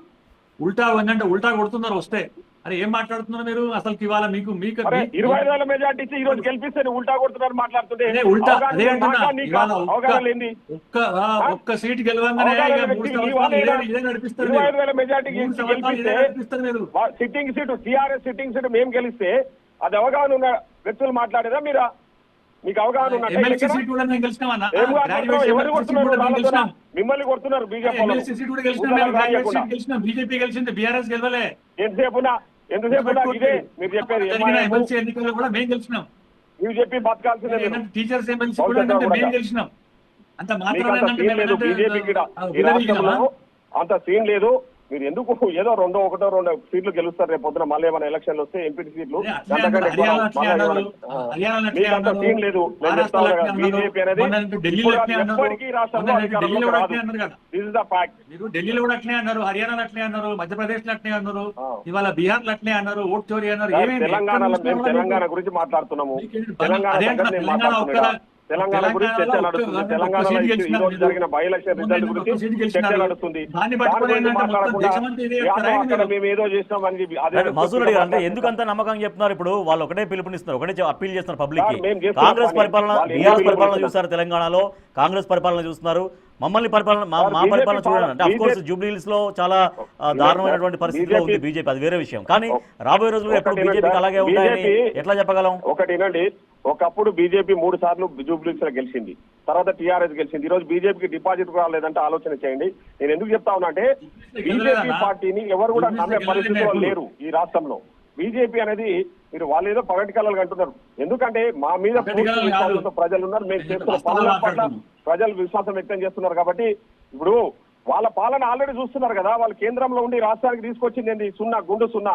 ఉల్టా కొడుతున్నారు వస్తే. అరే ఏం మాట్లాడుతున్నారు మీరు? అసలు ఇవాళ మీకు అరే 25,000 మెజార్టీ ఇచ్చి ఈ రోజు గెలిపిస్తే నువ్వు ఉల్టా కొడుతున్నారు మాట్లాడుతుంటే. అదే ఉల్టా అవగాహన అదే అంటున్నా. మాకా నీకా? ఇవాళ అవగాహన లేనిది. ఒక్క సీట్ గెలవంగానే అవగాహన ఇక వ్యక్తి 3 నీ సంవత్సరాలు వాళ్ళేనా? ఇదే నడిపిస్తారు మీరు. 25,000 మెజార్టీకి 3 ఇచ్చి సంవత్సరాలు ఇదే గెలిపిస్తే నడిపిస్తారు మీరు. Sitting seat TRS sitting seat మేము గెలిస్తే అది అవగాహన ఉన్న వ్యక్తులు మాట్లాడేదా మీరా? మీకు అవగాహన ఉన్నట్టు ఎమ్మెల్సీ సీట్ కూడా మేము గెలిచినామన్నా. ఎవరు కొడుతున్నారు? వాళ్ళతో మిమ్మల్ని కొడుతున్నారు బీజేపీ వాళ్ళు. ఎమ్మెల్సీ సీట్ కూడా గెలిచినాం. మేము గ్రాడ్యుయేట్ సీట్ గెలిచినాం. బీజేపీ గెలిచింది, బీఆర్ఎస్ గెలవలే. ఎంతసేపు ఇదే మీరు చెప్పేది. జరిగిన ఎమ్మెల్సీ ఎన్నికల్లో కూడా మేము గెలిచినాం. మీరు చెప్పి బతకాల్సిందే మీరు. టీచర్స్ ఎమ్మెల్సీ కూడా ఏంటంటే మేము గెలిచినాం. అంత మీకు మాత్రం అంత సీన్ లేదు బీజేపీకి ఈ రాష్ట్రంలో. అంత సీన్ లేదు. మీరు ఎందుకు ఏదో రెండో సీట్లు గెలుస్తారు రేపు పొద్దున. మళ్ళీ ఏమైనా ఎలక్షన్లు వస్తే ఎంపీ సీట్లు అంతకంటే ఎక్కువ మీకంత సీన్ లేదు. నేను చెప్తాను కదా, బీజేపీ అనేది ఎప్పటికీ రాష్ట్రంలో అధికారంలోకి రాదు. This is the fact. మీరు ఢిల్లీలో కూడా అట్లే అన్నారు, హర్యానాలో అట్లే అన్నారు, మధ్యప్రదేశ్ లో అట్లే అన్నారు, ఇవాళ బీహార్ లో అట్లే అన్నారు, ఓట్ చోరీ అన్నారు. ఏమేమి తెలంగాణలో మేము తెలంగాణ గురించి మాట్లాడుతున్నాము. తెలంగాణ సంగతి నేను మాట్లాడుతున్నాను. తెలంగాణ గురించి చర్చ నడుస్తుంది. తెలంగాణలో ఈ రోజు జరిగిన బై ఎలక్షన్ రిజల్ట్ గురించి చర్చ నడుస్తుంది. దాని గురించి మాట్లాడకుండా అక్కడ మేము ఏదో చేసినాం అని చెప్పి మసూద్ రెడ్డి గారు అంటే ఎందుకంత నమ్మకంగా చెప్తున్నారు? ఇప్పుడు వాళ్ళు ఒకటే పిలుపునిస్తున్నారు, ఒకటే అప్పీల్ చేస్తున్నారు పబ్లిక్ కి. మేము చేస్తున్నాం కాంగ్రెస్ పని. పరిపాలన, వాళ్ళు బీఆర్ఎస్ ఎందుకు పరిపాలన పిలుపునిస్తున్నారు? చూస్తారు తెలంగాణలో, కాంగ్రెస్ పరిపాలన చూస్తున్నారు, మమ్మల్ని పరిపాలన మా పరిపాలన చూడండి అంటే అఫ్ కోర్స్ జూబ్లీహిల్స్ లో చాలా దారుణమైనటువంటి పరిస్థితిలో ఉంది బీజేపీ, అది వేరే విషయం. కానీ రాబోయే రోజుల్లో ఎప్పుడు బీజేపీకి అలాగే ఉంటాయని ఎట్లా చెప్పగలం? ఒకటినండి, ఒకప్పుడు బీజేపీ 3 సార్లు జూబ్లీహిల్స్ లో గెలిచింది, తర్వాత టీఆర్ఎస్ గెలిచింది. ఈ రోజు బీజేపీకి డిపాజిట్ కూడా లేదంటే ఆలోచన చేయండి. నేను ఎందుకు చెప్తా ఉన్నా అంటే బీజేపీ పార్టీని ఎవరు కూడా నమ్మే పరిస్థితిలో లేరు ఈ రాష్ట్రంలో. బీజేపీ అనేది మీరు వాళ్ళు ఏదో పగటి కళలు అంటున్నారు. ఎందుకంటే మా మీద పూర్తి విశ్వాసంతో ప్రజలు ఉన్నారు. మేము చేస్తున్న పనుల పట్ల ప్రజలు విశ్వాసం వ్యక్తం చేస్తున్నారు. కాబట్టి ఇప్పుడు వాళ్ళ పాలన ఆల్రెడీ చూస్తున్నారు కదా. వాళ్ళు కేంద్రంలో ఉండి రాష్ట్రానికి తీసుకొచ్చింది ఏంది? గుండు సున్నా.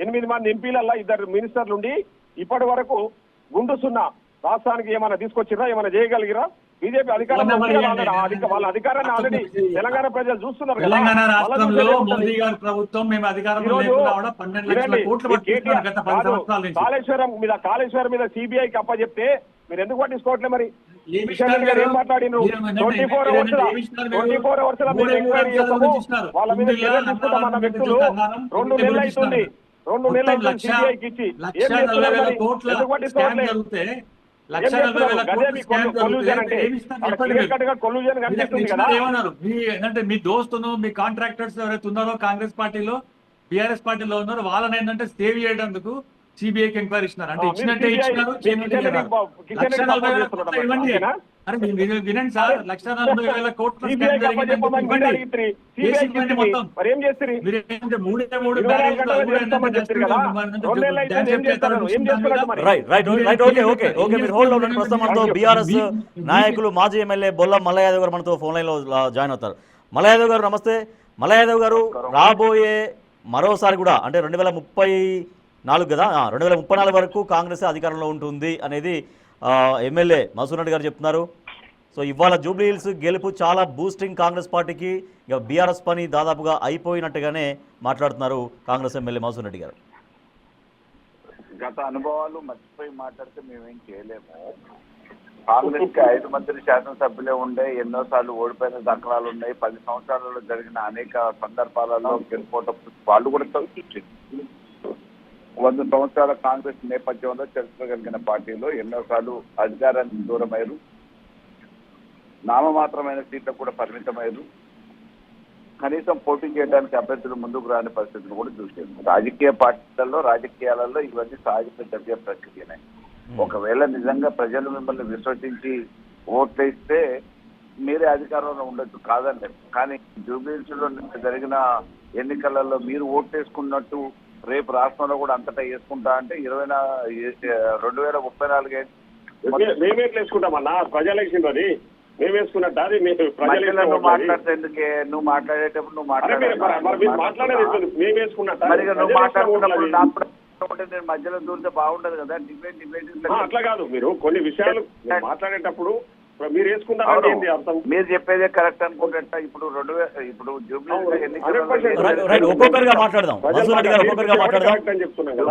8 మంది ఎంపీలల్లా 2 మినిస్టర్లు ఉండి ఇప్పటి వరకు గుండు సున్నా. రాష్ట్రానికి ఏమైనా తీసుకొచ్చిరా? ఏమైనా చేయగలిగిరా? బీజేపీ అధికారంలో వాళ్ళ అధికారాన్ని ఆల్రెడీ తెలంగాణ ప్రజలు చూస్తున్నారు కదా. తెలంగాణ రాష్ట్రంలో మోదీ గారి ప్రభుత్వం మేము అధికారంలో లేకుండా కూడా 12 లక్షల కోట్లు పట్టుకున్నాం గత 10 సంవత్సరాల నుంచి. కాళేశ్వరం మీద సిబిఐకి అప్పచెప్తే మీరు ఎందుకు పట్టించుకోవట్లే? మరి కిషన్ గారు ఏం మాట్లాడిను? 24 అవర్స్ ఎంక్వైరీ చేస్తాము, వాళ్ళ మీద చర్యలు తీసుకుంటామన్న వ్యక్తులు 2 నెలలు అవుతుంది. 2 నెలలు అవుతుంది సిబిఐకి ఇచ్చి. ఏం చేస్తున్నారు మరి? ఎందుకు పట్టించుకోవట్లే? ఏమంటే మీ దోస్తును, మీ కాంట్రాక్టర్స్ ఎవరైతే ఉన్నారో కాంగ్రెస్ పార్టీలో, బీఆర్ఎస్ పార్టీలో ఉన్నారో వాళ్ళని ఏంటంటే సేవ్ చేయడానికి సిబిఐకి ఎంక్వైరీ ఇస్తున్నారు. అంటే ఇచ్చినట్టే ఇచ్చినారు. 1,40,000 ఇవ్వండి. అరే మీరు వినండి సార్, 1,40,000 కోట్ల మొత్తం మీరు ఏంటంటే 3 బీఆర్ఎస్ నాయకులు మాజీ ఎమ్మెల్యే బొల్ల మల్ల యాదవ్ గారు మనతో ఫోన్ లైన్ లో జాయిన్ అవుతారు. మల్ల యాదవ్ గారు నమస్తే. మల్ల యాదవ్ గారు, రాబోయే మరోసారి కూడా అంటే 2034 కదా, 2034 వరకు కాంగ్రెస్ అధికారంలో ఉంటుంది అనేది ఎమ్మెల్యే మసూద్ రెడ్డి గారు చెప్తున్నారు. సో ఇవాళ జూబ్లీహిల్స్ గెలుపు చాలా బూస్టింగ్ కాంగ్రెస్ పార్టీకి. ఇక బీఆర్ఎస్ పని దాదాపుగా అయిపోయినట్టుగానే మాట్లాడుతున్నారు కాంగ్రెస్ ఎమ్మెల్యే మసూద్ రెడ్డి గారు. గత అనుభవాలు మర్చిపోయి మాట్లాడితే మేమేం చేయలేము. కాంగ్రెస్ కి 5 మంది శాసనసభ్యులే ఉండే, ఎన్నోసార్లు ఓడిపోయిన దాఖలాలు ఉన్నాయి. 10 సంవత్సరాలలో జరిగిన అనేక సందర్భాలలో గెలిపోవటం వాళ్ళు కూడా చూసింది. 100 సంవత్సరాల కాంగ్రెస్ నేపథ్యంలో చరిత్ర కలిగిన పార్టీలో ఎన్నోసార్లు అధికారానికి దూరమయ్యారు, నామమాత్రమైన సీట్లకు కూడా పరిమితమయ్యారు, కనీసం పోటీ చేయడానికి అభ్యర్థులు ముందుకు రాని పరిస్థితులు కూడా చూసారు. రాజకీయ పార్టీలలో, రాజకీయాలలో ఇవన్నీ సహజంగా జరిగే ప్రక్రియనే. ఒకవేళ నిజంగా ప్రజలు మిమ్మల్ని విశ్వసించి ఓట్లు ఇస్తే మీరే అధికారంలో ఉండొచ్చు, కాదండి. కానీ జూబ్లీహిల్స్ లో జరిగిన ఎన్నికలలో మీరు ఓటేసుకున్నట్టు రేపు రాష్ట్రంలో కూడా అంతటా వేసుకుంటా అంటే 2034 మేమే వేసుకుంటామన్నా, ప్రజలు వేసింది అది మేము వేసుకున్నట్టు. అది నువ్వు మాట్లాడితే ఎందుకే? నువ్వు మాట్లాడేటప్పుడు నువ్వు మాట్లాడేది మేము వేసుకున్నట్టు. నువ్వు మాట్లాడుతున్నప్పుడు నేను మధ్యలో దూరితే బాగుంటది కదా. డిబేట్ అట్లా కాదు, మీరు కొన్ని విషయాలు మాట్లాడేటప్పుడు మీరు వేసుకుంటారు ఏంటి అర్థం? మీరు చెప్పేదే కరెక్ట్ అనుకుంటా. ఇప్పుడు ఇప్పుడు ఒక్కొక్కరిగా మాట్లాడదాం. మధుసూదన్ రెడ్డి గారు ఒక్కొక్కరిగా మాట్లాడదాం.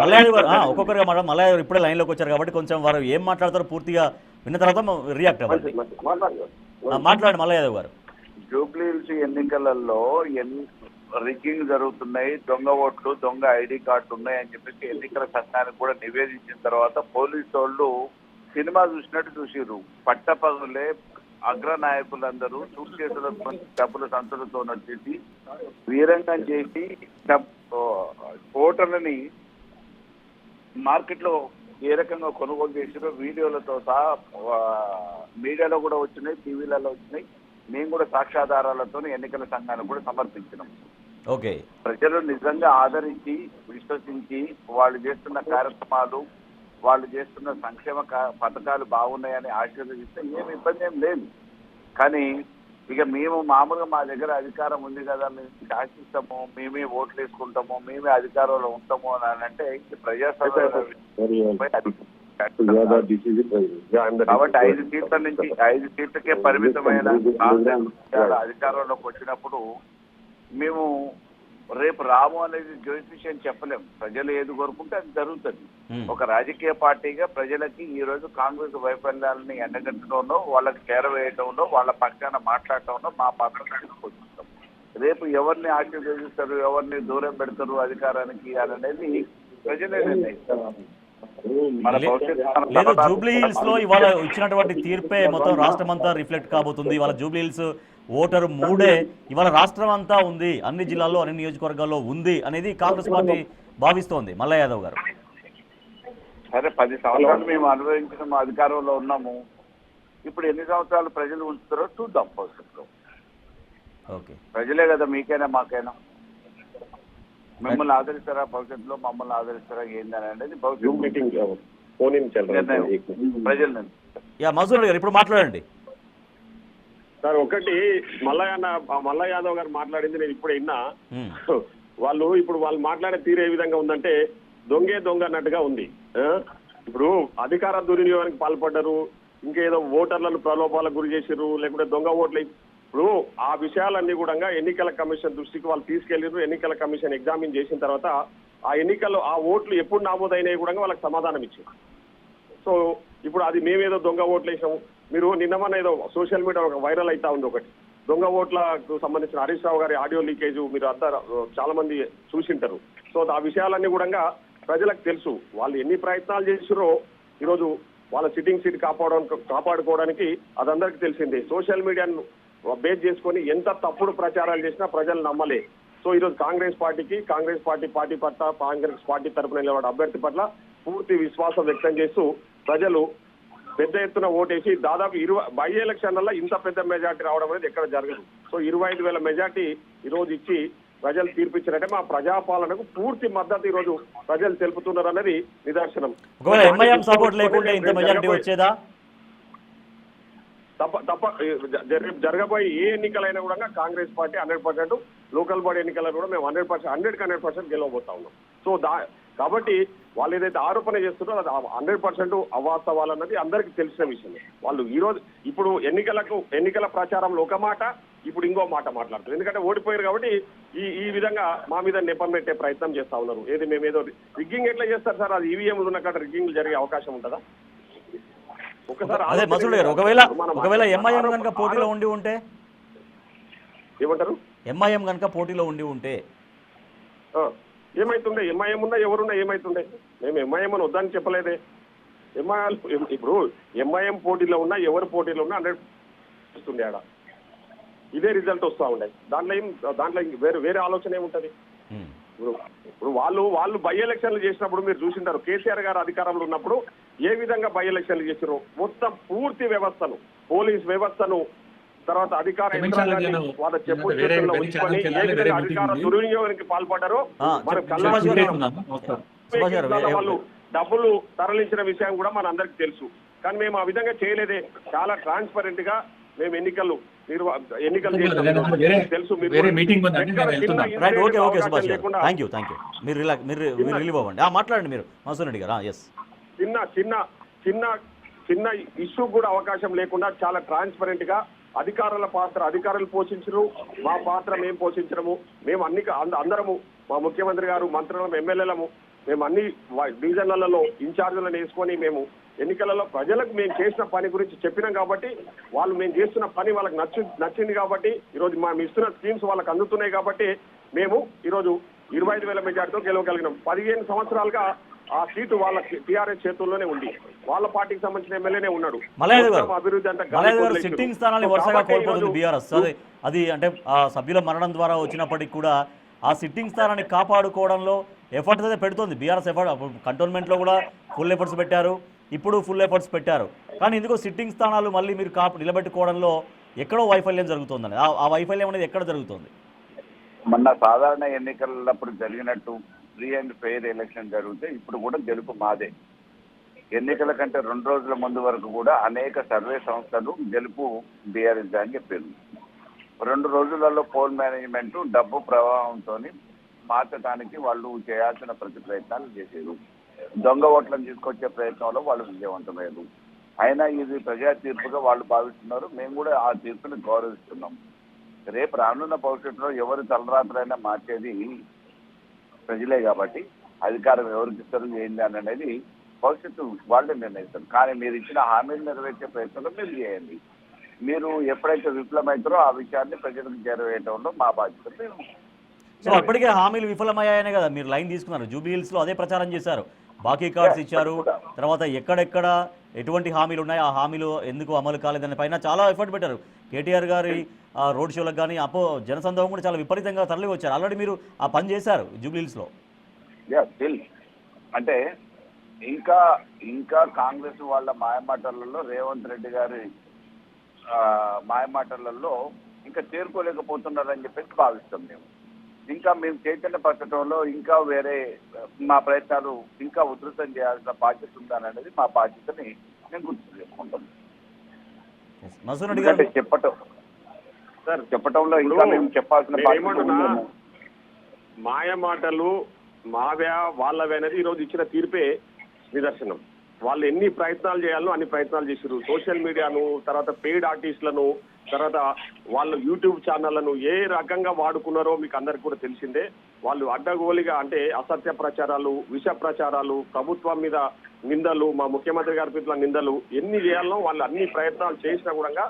మల్లయ్య గారు ఒక్కొక్కరిగా మాట్లాడదాం. మల్లయ్య గారు ఇప్పుడే లైన్లోకి వచ్చారు కాబట్టి కొంచెం వారు ఏం మాట్లాడతారో పూర్తిగా విన్న తర్వాత రియాక్ట్ అవ్వండి. మాట్లాడండి మల్లయ్య యాదవ్ గారు. జూబ్లీహిల్స్ ఎన్నికలలో రిగ్గింగ్ జరుగుతున్నాయి, దొంగ ఓట్లు, దొంగ ఐడి కార్డులు ఉన్నాయని చెప్పేసి ఎన్నికల సంఘానికి కూడా నివేదించిన తర్వాత పోలీసు వాళ్ళు సినిమా చూసినట్టు చూసిర్రు. పట్టపగులే అగ్రనాయకులందరూ సూట్ కేసులతో డబ్బుల సంతులతో నడిచేసి వీరంగం చేసి ఓటర్లని మార్కెట్లో ఏ రకంగా కొనుగోలు చేసిరో వీడియోలతో సహా మీడియాలో కూడా వచ్చినాయి, టీవీలలో వచ్చినాయి. మేము కూడా సాక్ష్యాధారాలతో ఎన్నికల సంఘానికి కూడా సమర్పించినాం. ఓకే, ప్రజలు నిజంగా ఆదరించి విశ్వసించి వాళ్ళు చేస్తున్న కార్యక్రమాలు, వాళ్ళు చేస్తున్న సంక్షేమ పథకాలు బాగున్నాయని ఆశీర్వదిస్తే ఏమి ఇబ్బంది ఏం లేదు. కానీ ఇక మేము మామూలుగా మా దగ్గర అధికారం ఉంది కదా, మేము శాసిస్తాము, మేమే ఓట్లు వేసుకుంటాము, మేమే అధికారంలో ఉంటాము అని అంటే ప్రజాస్వామ్య కాబట్టి 5 సీట్ల నుంచి 5 సీట్లకే పరిమితమైన అధికారంలోకి వచ్చినప్పుడు మేము రేపు రాము అనేది జ్యోతిష్యం చెప్పలేము. ప్రజలు ఏది కోరుకుంటే అది జరుగుతుంది. ఒక రాజకీయ పార్టీగా ప్రజలకి ఈ రోజు కాంగ్రెస్ వైఫల్యాలని ఎండగట్టడంలో, వాళ్ళకి చేరవేయడంలో, వాళ్ళ పక్షాన మాట్లాడటంలో మా పాత్ర తీసుకొచ్చుకుంటాం. రేపు ఎవరిని ఆశీర్వదిస్తారు, ఎవరిని దూరం పెడతారు అధికారానికి అనేది ప్రజలే నిర్ణయిస్తారు. లేదు, జూబ్లీ హిల్స్ లో ఇవాళ ఇచ్చినటువంటి తీర్పే మొత్తం రాష్ట్రం అంతా రిఫ్లెక్ట్ కాబోతుంది. ఇవాళ జూబ్లీ హిల్స్ ఓటరు మూడే ఇవాళ రాష్ట్రం అంతా ఉంది, అన్ని జిల్లాల్లో అన్ని నియోజకవర్గాల్లో ఉంది అనేది కాంగ్రెస్ పార్టీ భావిస్తోంది. మల్లయ్య యాదవ్ గారు, సరే 10 సంవత్సరాలు మేము అనుభవించిన అధికారంలో ఉన్నాము. ఇప్పుడు ఎన్ని సంవత్సరాలు ప్రజలు ఉంచుతారో చూద్దాం భవిష్యత్తులో. ఓకే, ప్రజలే కదా మీకైనా మాకైనా. మిమ్మల్ని ఆదరిస్తారా భవిష్యత్తులో, మమ్మల్ని ఆదరిస్తారా ఏందని అనేది భవిష్యత్తు ప్రజల నుంచి. మధుసూదన్ గారు ఇప్పుడు మాట్లాడండి సార్. ఒకటి మల్లయ్య యాదవ్ గారు మాట్లాడింది నేను ఇప్పుడు విన్నా. ఇప్పుడు వాళ్ళు మాట్లాడే తీరు ఏ విధంగా ఉందంటే దొంగే దొంగ అన్నట్టుగా ఉంది. ఇప్పుడు అధికార దుర్వినియోగానికి పాల్పడ్డారు, ఇంకేదో ఓటర్లను ప్రలోభాలకు గురి చేసిర్రు, లేకుంటే దొంగ ఓట్లు. ఇప్పుడు ఆ విషయాలన్నీ కూడా ఎన్నికల కమిషన్ దృష్టికి వాళ్ళు తీసుకెళ్లిరు. ఎన్నికల కమిషన్ ఎగ్జామిన్ చేసిన తర్వాత ఆ ఎన్నికల్లో ఆ ఓట్లు ఎప్పుడు నమోదైనవి కూడా వాళ్ళకి సమాధానం ఇచ్చారు. సో ఇప్పుడు అది మేమేదో దొంగ ఓట్లు వేసాము. మీరు నిన్నమన్న ఏదో సోషల్ మీడియా ఒక వైరల్ అవుతా ఉంది ఒకటి, దొంగ ఓట్లకు సంబంధించిన హరీష్ రావు గారి ఆడియో లీకేజ్ మీరు అంతా చాలా మంది చూసింటారు. సో ఆ విషయాలన్నీ కూడా ప్రజలకు తెలుసు. వాళ్ళు ఎన్ని ప్రయత్నాలు చేసిరో ఈరోజు వాళ్ళ సిట్టింగ్ సీట్ కాపాడుకోవడానికి అదందరికీ తెలిసిందే. సోషల్ మీడియాను బేస్ చేసుకొని ఎంత తప్పుడు ప్రచారాలు చేసినా ప్రజలు నమ్మలే. సో ఈరోజు కాంగ్రెస్ పార్టీ పట్ల, కాంగ్రెస్ పార్టీ తరఫున నిలబడే అభ్యర్థి పట్ల పూర్తి విశ్వాసం వ్యక్తం చేస్తూ ప్రజలు పెద్ద ఎత్తున ఓటేసి దాదాపు బై ఎలక్షన్లలో ఇంత పెద్ద మెజార్టీ రావడం అనేది ఎక్కడ జరగదు. సో 25,000 మెజార్టీ ఈరోజు ఇచ్చి ప్రజలు తీర్పిచ్చారంటే మా ప్రజాపాలనకు పూర్తి మద్దతు ఈరోజు ప్రజలు తెలుపుతున్నారు అనేది నిదర్శనం. తప్ప జరగబోయే ఏ ఎన్నికలైనా కూడా కాంగ్రెస్ పార్టీ 100%, లోకల్ బాడీ ఎన్నికలను కూడా మేము 100% గెలవబోతా ఉన్నాం. సో కాబట్టి వాళ్ళు ఏదైతే ఆరోపణ చేస్తున్నారో అది 100% అవాస్తవాలన్నది అందరికీ తెలిసిన విషయం. వాళ్ళు ఇప్పుడు ఎన్నికల ప్రచారంలో ఒక మాట, ఇప్పుడు ఇంకో మాట మాట్లాడుతారు. ఎందుకంటే ఓడిపోయారు కాబట్టి ఈ విధంగా మా మీద నెపం పెట్టే ప్రయత్నం చేస్తా ఉన్నారు. మేమేదో రిగ్గింగ్ ఎట్లా చేస్తారు సార్? అది ఈవీఎంలు ఉన్న కాడ రిగ్గింగ్ జరిగే అవకాశం ఉంటుందా? అదే మధుసూదన్ గారు, ఒకవేళ ఎంఐఎం కనుక పోటీలో ఉండి ఉంటే ఏమంటారు? ఎంఐఎం కనుక పోటీలో ఉండి ఉంటే ఏమైతుండే? ఎంఐఎం ఉన్నా ఎవరున్నా ఏమైతుండే? మేము ఎంఐఎం అని వద్దని చెప్పలేదే. ఇప్పుడు ఎంఐఎం పోటీలో ఉన్నా ఎవరు పోటీలో ఉన్నా 100% వస్తుండే ఆడ ఇదే రిజల్ట్ వస్తూ ఉండే. దాంట్లో వేరే ఆలోచన ఏముంటది? ఇప్పుడు వాళ్ళు బై ఎలక్షన్లు చేసినప్పుడు మీరు చూసింటారు. కేసీఆర్ గారు అధికారంలో ఉన్నప్పుడు ఏ విధంగా బై ఎలక్షన్లు చేసారు? మొత్తం పూర్తి వ్యవస్థను, పోలీస్ వ్యవస్థను తర్వాత అధికార క్షమించాలి, యంత్రాంగాన్ని నేను వాళ్ళ చెప్పు వేరే చేతుల్లో వేరే ఉంచుకొని ఛానల్కి ఏ వెళ్ళాలి, వేరే విధంగా మీటింగ్ అధికార ఉంది. దుర్వినియోగానికి పాల్పడ్డారో మనం సుభాష్ గారు, సుభాష్ గారు, వాళ్ళు డబ్బులు తరలించిన విషయం కూడా మన అందరికి తెలుసు. కానీ మేము ఆ విధంగా చేయలేదే. చాలా ట్రాన్స్పరెంట్ గా మేము ఎన్నికలు చేసినాం. తెలుసు మీరు వేరే మీటింగ్ ఉందండి, ఎక్కడ నేను చిన్న వెళ్తున్నాను. రైట్, ఓకే ఓకే అవకాశం సుభాష్ గారు, లేకుండా థ్యాంక్ యూ. మీరు రిలీవ్ అవ్వండి. మాట్లాడండి మీరు, మసూర్ రెడ్డి గారు. ఎస్, చిన్న ఇష్యూ కూడా అవకాశం లేకుండా చాలా ట్రాన్స్పరెంట్ గా అధికారుల పాత్ర అధికారులు పోషించరు, మా పాత్ర మేము పోషించడము. మేము అందరము, మా ముఖ్యమంత్రి గారు, మంత్రులము, ఎమ్మెల్యేలము, మేము అన్ని డివిజన్లలో ఇన్ఛార్జీలను వేసుకొని మేము ఎన్నికలలో ప్రజలకు మేము చేసిన పని గురించి చెప్పినాం. కాబట్టి వాళ్ళు మేము చేస్తున్న పని వాళ్ళకి నచ్చింది. కాబట్టి ఈరోజు మేము ఇస్తున్న స్కీమ్స్ వాళ్ళకి అందుతున్నాయి. కాబట్టి మేము ఈరోజు 25,000 మెజార్టీతో గెలవగలిగినాం. 15 సంవత్సరాలుగా ఆ సీటు వాళ్ళ టీఆర్ఎస్ చేతుల్లోనే ఉంది. వాళ్ళ పార్టీకి సంబంధించిన ఎమ్మెల్యేనే ఉన్నాడు. అభివృద్ధి అంటే సిట్టింగ్ స్థానాన్ని వరుసగా కోల్పోతుంది బీఆర్ఎస్. అది అంటే ఆ సభ్యుల మరణం ద్వారా వచ్చినప్పటికీ కూడా ఆ సిట్టింగ్ స్థానాన్ని కాపాడుకోవడంలో ఎఫర్ట్స్ అయితే పెడుతుంది బీఆర్ఎస్. కంటోన్మెంట్లో కూడా ఫుల్ ఎఫర్ట్స్ పెట్టారు, ఇప్పుడు ఫుల్ ఎఫర్ట్స్ పెట్టారు. కానీ ఎందుకో సిట్టింగ్ స్థానాలు మళ్ళీ మీరు నిలబెట్టుకోవడంలో ఎక్కడో వైఫల్యం జరుగుతుందని. ఆ వైఫల్యం అనేది ఎక్కడ జరుగుతుంది? మొన్న సాధారణ ఎన్నికలప్పుడు జరిగినట్టు ఫ్రీ అండ్ ఫెయిర్ ఎలక్షన్ జరిగితే ఇప్పుడు కూడా గెలుపు మాదే. ఎన్నికల కంటే 2 రోజుల ముందు వరకు కూడా అనేక సర్వే సంస్థలు గెలుపు బీఆర్ఎస్ అని చెప్పారు. 2 రోజులలో పోల్ మేనేజ్మెంట్ డబ్బు ప్రవాహంతో మార్చడానికి వాళ్ళు చేయాల్సిన ప్రతి ప్రయత్నాలు చేశారు. దొంగ ఓట్లను తీసుకొచ్చే ప్రయత్నంలో వాళ్ళు విజయవంతమయ్యారు. అయినా ఇది ప్రజా తీర్పుగా వాళ్ళు భావిస్తున్నారు. మేము కూడా ఆ తీర్పుని గౌరవిస్తున్నాం. రేపు రానున్న భవిష్యత్తులో ఎవరు తలరాత్రైనా మార్చేది ప్రజలే. కాబట్టి అధికారం ఎవరికి ఇస్తారు ఏంటి అనేది భవిష్యత్తు వాళ్ళే నిర్ణయిస్తారు. కానీ మీరు ఇచ్చిన హామీలు నెరవేర్చే ప్రయత్నంలో మీరు చేయండి. మీరు ఎప్పుడైతే విఫలమవుతారో ఆ విషయాన్ని ప్రజలకు చేరవేయడంలో మా బాధ్యత. సో అప్పటికే హామీలు విఫలమయ్యాయనే కదా మీరు లైన్ తీసుకున్నారు. జూబ్లీ హిల్స్లో అదే ప్రచారం చేశారు, బాకీ కార్డ్స్ ఇచ్చారు. తర్వాత ఎక్కడెక్కడ ఎటువంటి హామీలు ఉన్నాయి, ఆ హామీలు ఎందుకు అమలు కాలేదని పైన చాలా ఎఫర్ట్ పెట్టారు. కేటీఆర్ గారి రోడ్ షోలకు కానీ జనసందోహం కూడా చాలా విపరీతంగా తరలి వచ్చారు. ఆల్రెడీ మీరు ఆ పని చేశారు జూబ్లీ హిల్స్లో. అంటే ఇంకా కాంగ్రెస్ వాళ్ళ మాయమాటలలో, రేవంత్ రెడ్డి గారి మాయమాటలలో ఇంకా చేరుకోలేకపోతున్నారని చెప్పేసి భావిస్తాం. మేము చైతన్యపరచడంలో ఇంకా వేరే మా ప్రయత్నాలు ఇంకా ఉధృతం చేయాల్సిన బాధ్యత ఉందనేది మా బాధ్యతని నేను గుర్తు చేసుకుంటాం. చెప్పటంలో ఇంకా మేము చెప్పాల్సిన బాధ్యత. మాయ మాటలు మావ్యా వాళ్ళవే అనేది ఈరోజు ఇచ్చిన తీర్పే నిదర్శనం. వాళ్ళు ఎన్ని ప్రయత్నాలు చేయాలో అన్ని ప్రయత్నాలు చేశారు. సోషల్ మీడియాను, తర్వాత పెయిడ్ ఆర్టిస్టులను, తర్వాత వాళ్ళు యూట్యూబ్ ఛానళ్లను ఏ రకంగా వాడుకున్నారో మీకు అందరికి కూడా తెలిసిందే. వాళ్ళు అడ్డగోలిగా అంటే అసత్య ప్రచారాలు, విష ప్రచారాలు, ప్రభుత్వం మీద నిందలు, మా ముఖ్యమంత్రి గారి మీద నిందలు ఎన్ని చేయాలో వాళ్ళు అన్ని ప్రయత్నాలు చేసినా కూడా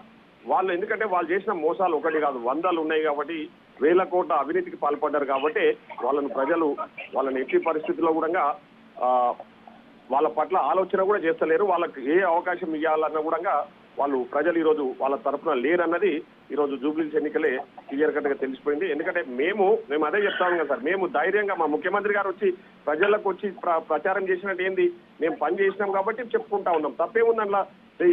వాళ్ళు, ఎందుకంటే వాళ్ళు చేసిన మోసాలు ఒకటి కాదు 100 ఉన్నాయి. కాబట్టి 1000 కోట్ల అవినీతికి పాల్పడ్డారు. కాబట్టి వాళ్ళని ఎట్టి పరిస్థితుల్లో కూడా వాళ్ళ పట్ల ఆలోచన కూడా చేస్తలేరు. వాళ్ళకి ఏ అవకాశం ఇవ్వాలన్నా కూడా వాళ్ళు ప్రజలు ఈరోజు వాళ్ళ తరఫున లేరన్నది ఈరోజు జూబ్లీహిల్స్ ఎన్నికలే క్లియర్ కట్ గా తెలిసిపోయింది. ఎందుకంటే మేము అదే చెప్తాము కదా సార్, మేము ధైర్యంగా మా ముఖ్యమంత్రి గారు వచ్చి ప్రజలకు వచ్చి ప్రచారం చేసినట్టు ఏంది, మేము పని చేసినాం కాబట్టి చెప్పుకుంటా ఉన్నాం. తప్పేముంది అందులో?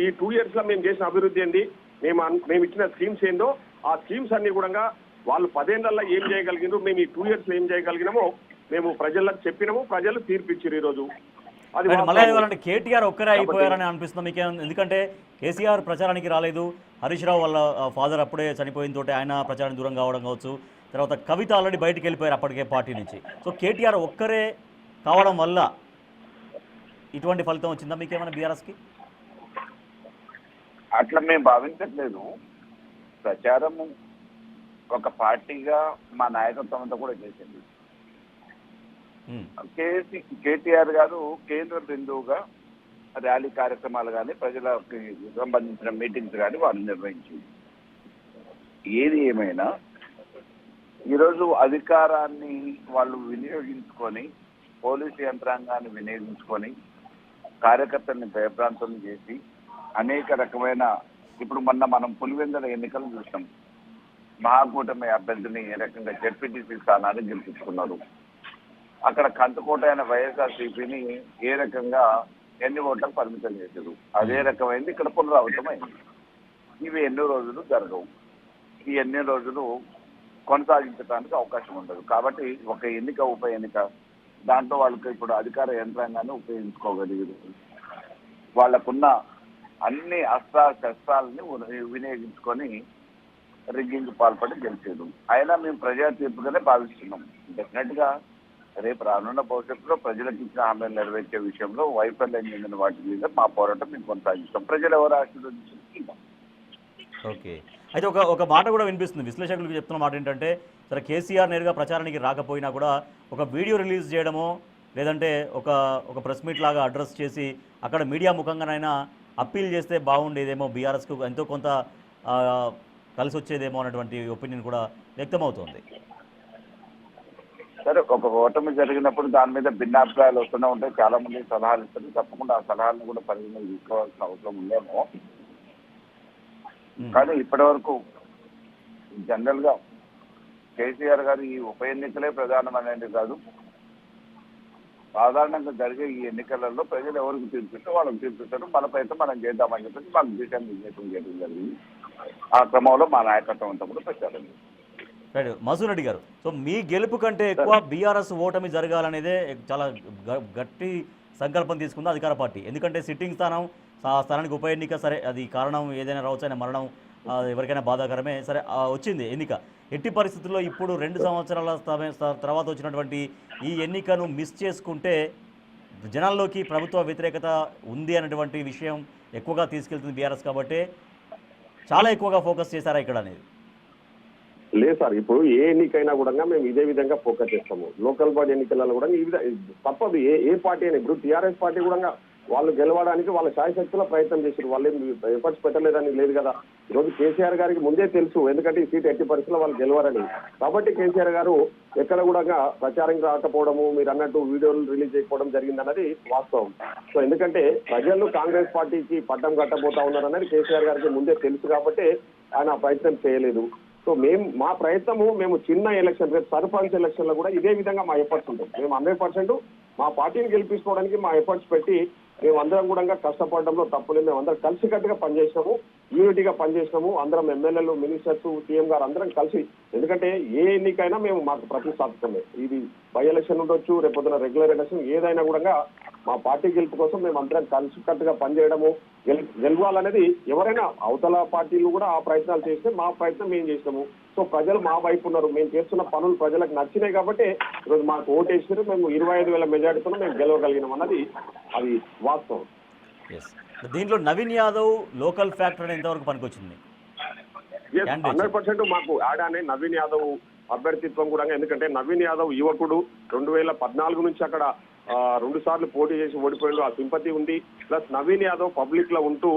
ఈ 2 years లో మేము చేసిన అభివృద్ధి ఏంది, మేము ఇచ్చిన స్కీమ్స్ ఏందో ఆ స్కీమ్స్ అన్ని కూడా వాళ్ళు 10 ఏళ్లలో ఏం చేయగలిగినారు, మేము ఈ 2 years లో ఏం చేయగలిగినామో మేము ప్రజలకు చెప్పినాము. ప్రజలు తీర్పిచ్చారు. ఈరోజు అది మళ్ళీ కేటీఆర్ ఒక్కరే అయిపోయారని అనిపిస్తుంది మీకు? ఎందుకంటే కేసీఆర్ ప్రచారానికి రాలేదు, హరీష్ రావు వాళ్ళ ఫాదర్ అప్పుడే చనిపోయిన తోటి ఆయన ప్రచారానికి దూరం కావడం కావచ్చు. తర్వాత కవిత ఆల్రెడీ బయటికి వెళ్ళిపోయారు అప్పటికే పార్టీ నుంచి. సో కేటీఆర్ ఒక్కరే కావడం వల్ల ఇటువంటి ఫలితం వచ్చిందా మీకేమైనా బీఆర్ఎస్కి? అట్లా మేము భావించట్లేదు. ప్రచారం ఒక పార్టీగా మా నాయకత్వం అంతా కూడా చేసింది. కేటీఆర్ గారు కేంద్ర బిందువుగా ర్యాలీ కార్యక్రమాలు కానీ ప్రజలకు సంబంధించిన మీటింగ్స్ కానీ వాళ్ళు నిర్వహించింది. ఏది ఏమైనా ఈరోజు అధికారాన్ని వాళ్ళు వినియోగించుకొని, పోలీసు యంత్రాంగాన్ని వినియోగించుకొని కార్యకర్తల్ని భయభ్రాంతం చేసి అనేక రకమైన, ఇప్పుడు మొన్న మనం పులివెందుల ఎన్నికలు చూసాం. మహాకూటమి అభ్యర్థిని ఏ రకంగా జెడ్పీటీసీ స్థానాన్ని గెలిపించుకున్నారు. అక్కడ కంచుకోట అయిన వైఎస్ఆర్సీపీని ఏ రకంగా ఎన్ని ఓట్లకు పరిమితం చేశారు. అదే రకమైంది ఇక్కడ పునరావృతం అయింది. ఇవి ఎన్నో రోజులు జరగవు. ఈ ఎన్ని రోజులు కొనసాగించడానికి అవకాశం ఉండదు. కాబట్టి ఒక ఎన్నిక, ఉప ఎన్నిక, దాంట్లో వాళ్ళకి ఇప్పుడు అధికార యంత్రాంగాన్ని ఉపయోగించుకోగలిగారు. వాళ్ళకున్న అన్ని శస్త్రాలని వినియోగించుకొని రిగ్గింగ్ పాల్పడి గెలిచేది. అయినా మేము ప్రజా తీర్పుగానే భావిస్తున్నాం. డెఫినెట్ గా రేపు రానున్న భవిష్యత్తులో ప్రజలకు ఇచ్చిన హామీలు నెరవేర్చే విషయంలో వైఫల్యం చెందిన వాటి మీద మా పోరాటం మేము కొనసాగిస్తాం. ప్రజలు ఎవరు ఆశీర్వదించారు. ఓకే, అయితే ఒక మాట కూడా వినిపిస్తుంది. విశ్లేషకులకు చెప్తున్న మాట ఏంటంటే, సరే కేసీఆర్ నేరుగా ప్రచారానికి రాకపోయినా కూడా ఒక వీడియో రిలీజ్ చేయడమో లేదంటే ఒక ప్రెస్ మీట్ లాగా అడ్రస్ చేసి అక్కడ మీడియా ముఖంగానైనా అప్పీల్ చేస్తే బాగుండేదేమో, బీఆర్ఎస్కు ఎంతో కొంత కలిసి వచ్చేదేమో అన్నటువంటి ఒపీనియన్ కూడా వ్యక్తమవుతోంది. సరే, ఒక ఓటమి జరిగినప్పుడు దాని మీద భిన్నాభిప్రాయాలు వస్తూనే ఉంటాయి. చాలా మంది సలహాలు ఇస్తారు. తప్పకుండా ఆ సలహాలను కూడా పరిగణలోకి తీసుకోవాల్సిన అవసరం ఉందేమో. కానీ ఇప్పటి వరకు జనరల్ గా కేసీఆర్ గారు ఈ ఉప ఎన్నికలే ప్రధానమైనది కాదు. సాధారణంగా జరిగే ఈ ఎన్నికలలో ప్రజలు ఎవరికి తీర్పిస్తే వాళ్ళకి తీర్పిస్తారు. మన ప్రయత్నం మనం చేద్దామని చెప్పేసి మాకు దిశానిర్దేశం చేయడం జరిగింది. ఆ క్రమంలో మా నాయకత్వం అంతా కూడా ప్రచారం. రైట్, మసూర్ రెడ్డి గారు, సో మీ గెలుపు కంటే ఎక్కువ బీఆర్ఎస్ ఓటమి జరగాలనేదే చాలా గట్టి సంకల్పం తీసుకుంది అధికార పార్టీ. ఎందుకంటే సిట్టింగ్ స్థానం, ఆ స్థానానికి ఉప ఎన్నిక, సరే అది కారణం ఏదైనా రావచ్చు, ఆయన మరణం ఎవరికైనా బాధాకరమే, సరే వచ్చింది ఎన్నిక. ఎట్టి పరిస్థితుల్లో ఇప్పుడు 2 సంవత్సరాల తర్వాత వచ్చినటువంటి ఈ ఎన్నికను మిస్ చేసుకుంటే జనాల్లోకి ప్రభుత్వ వ్యతిరేకత ఉంది అనేటువంటి విషయం ఎక్కువగా తీసుకెళ్తుంది బీఆర్ఎస్. కాబట్టి చాలా ఎక్కువగా ఫోకస్ చేశారా ఇక్కడ అనేది? లేదు సార్, ఇప్పుడు ఏ ఎన్నికైనా కూడా మేము ఇదే విధంగా ఫోకస్ చేస్తాము. లోకల్ బాడీ ఎన్నికలలో కూడా ఈ తప్పదు. ఏ పార్టీ అయినా, ఇప్పుడు టీఆర్ఎస్ పార్టీ కూడా వాళ్ళు గెలవడానికి వాళ్ళ శాయశక్తిలో ప్రయత్నం చేశారు. వాళ్ళు ఎఫర్ట్స్ పెట్టలేదని లేదు కదా. ఈరోజు కేసీఆర్ గారికి ముందే తెలుసు, ఎందుకంటే ఈ సీట్ ఎట్టి పరిస్థితుల్లో వాళ్ళు గెలవరని. కాబట్టి కేసీఆర్ గారు ఎక్కడ కూడా ప్రచారం రాకపోవడము, మీరు అన్నట్టు వీడియోలు రిలీజ్ చేయకపోవడం జరిగిందన్నది వాస్తవం. సో ఎందుకంటే ప్రజలు కాంగ్రెస్ పార్టీకి పట్టం కట్టబోతా ఉన్నారన్నది కేసీఆర్ గారికి ముందే తెలుసు. కాబట్టి ఆయన ప్రయత్నం చేయలేదు. సో మా ప్రయత్నము, మేము చిన్న ఎలక్షన్, రేపు సర్పంచ్ ఎలక్షన్ లో కూడా ఇదే విధంగా మా ఎఫర్ట్స్ ఉంటాయి. మేము 100% మా పార్టీని గెలిపించుకోవడానికి మా ఎఫర్ట్స్ పెట్టి మేము అందరం కూడా కష్టపడడంలో తప్పులేదు. మేము అందరం కలిసికట్టుగా పనిచేసినాము, యూనిటీగా పనిచేసినాము. అందరం ఎమ్మెల్యేలు, మినిస్టర్స్, సీఎం గారు అందరం కలిసి. ఎందుకంటే ఏ ఎన్నికైనా మాకు ప్రతిష్టాత్మకమే. ఇది బై ఎలక్షన్ ఉండొచ్చు, రేపొద్దున రెగ్యులర్ ఎలక్షన్, ఏదైనా కూడా మా పార్టీ గెలుపు కోసం మేము అందరం కలిసికట్టుగా పనిచేయడము, గెలవాలనేది. ఎవరైనా అవతల పార్టీలు కూడా ఆ ప్రయత్నాలు చేస్తే మా ప్రయత్నం మేము చేసినాము. సో ప్రజలు మా వైపు ఉన్నారు. మేము చేస్తున్న పనులు ప్రజలకు నచ్చినాయి కాబట్టి ఈరోజు మాకు ఓటేసారు. మేము 25,000 మెజారిటీతో మేము గెలవగలిగినాం అన్నది అది వాస్తవం. దీంట్లో నవీన్ యాదవ్ లోకల్ ఫ్యాక్టర్ ఎంతవరకు పనికొచ్చింది? 100% మాకు ఆడానే నవీన్ యాదవ్ అభ్యర్థిత్వం కూడా. ఎందుకంటే నవీన్ యాదవ్ యువకుడు, 2014 నుంచి అక్కడ 2 సార్లు పోటీ చేసి ఓడిపోయాడు. ఆ సింపతి ఉంది. ప్లస్ నవీన్ యాదవ్ పబ్లిక్ లో ఉంటూ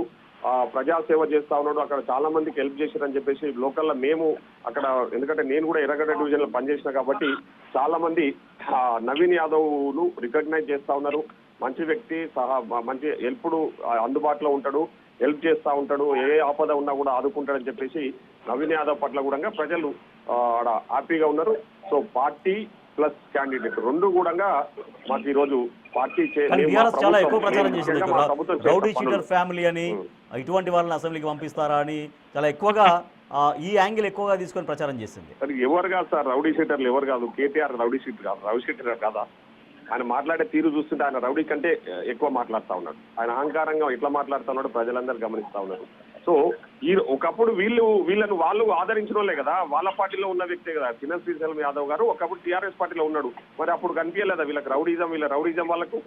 ప్రజాసేవ చేస్తా ఉన్నాడు. అక్కడ చాలా మందికి హెల్ప్ చేశారని చెప్పేసి లోకల్లో మేము అక్కడ, ఎందుకంటే నేను కూడా ఎర్రగడ్డ డివిజన్ లో పనిచేసిన కాబట్టి చాలా మంది నవీన్ యాదవ్ ను రికగ్నైజ్ చేస్తా ఉన్నారు. మంచి వ్యక్తి, మంచి హెల్ప్డు అందుబాటులో ఉంటాడు, హెల్ప్ చేస్తా ఉంటాడు, ఏ ఆపద ఉన్నా కూడా ఆదుకుంటాడని చెప్పేసి నవీన్ యాదవ్ పట్ల కూడా ప్రజలు హ్యాపీగా ఉన్నారు. సో పార్టీ ప్లస్ క్యాండిడేట్ రెండు కూడా మాకు ఈ రోజు పార్టీ చాలా ఎక్కువ ప్రచారం చేసింది. రౌడీ షీటర్ ఫ్యామిలీ అని, ఇటువంటి వాళ్ళని అసెంబ్లీకి పంపిస్తారా అని చాలా ఎక్కువగా ఈ యాంగిల్ ఎక్కువగా తీసుకొని ప్రచారం చేసింది. ఎవరు కాదు సార్ రౌడీ షీటర్లు, ఎవరు కాదు. కేటీఆర్ రౌడీ షీటర్ కాదు, రౌడీ షీటర్ కాదా. ఆయన మాట్లాడే తీరు చూస్తుంటే ఆయన రౌడీ కంటే ఎక్కువ మాట్లాడుతూ ఉన్నాడు. ఆయన అహంకారంగా ఎట్లా మాట్లాడుతూ ఉన్నాడు ప్రజలందరూ గమనిస్తూ ఉన్నారు. సో ఒకప్పుడు వీళ్ళను వాళ్ళు ఆదరించిన వాళ్ళే కదా, వాళ్ళ పార్టీలో ఉన్న వ్యక్తే కదా చిన్న శ్రీశైలం యాదవ్ గారు. ఒకప్పుడు టీఆర్ఎస్ పార్టీలో ఉన్నాడు. మరి అప్పుడు కనిపించలేదా వీళ్ళకి రౌడీజం? వీళ్ళ రౌడీజం వాళ్ళకు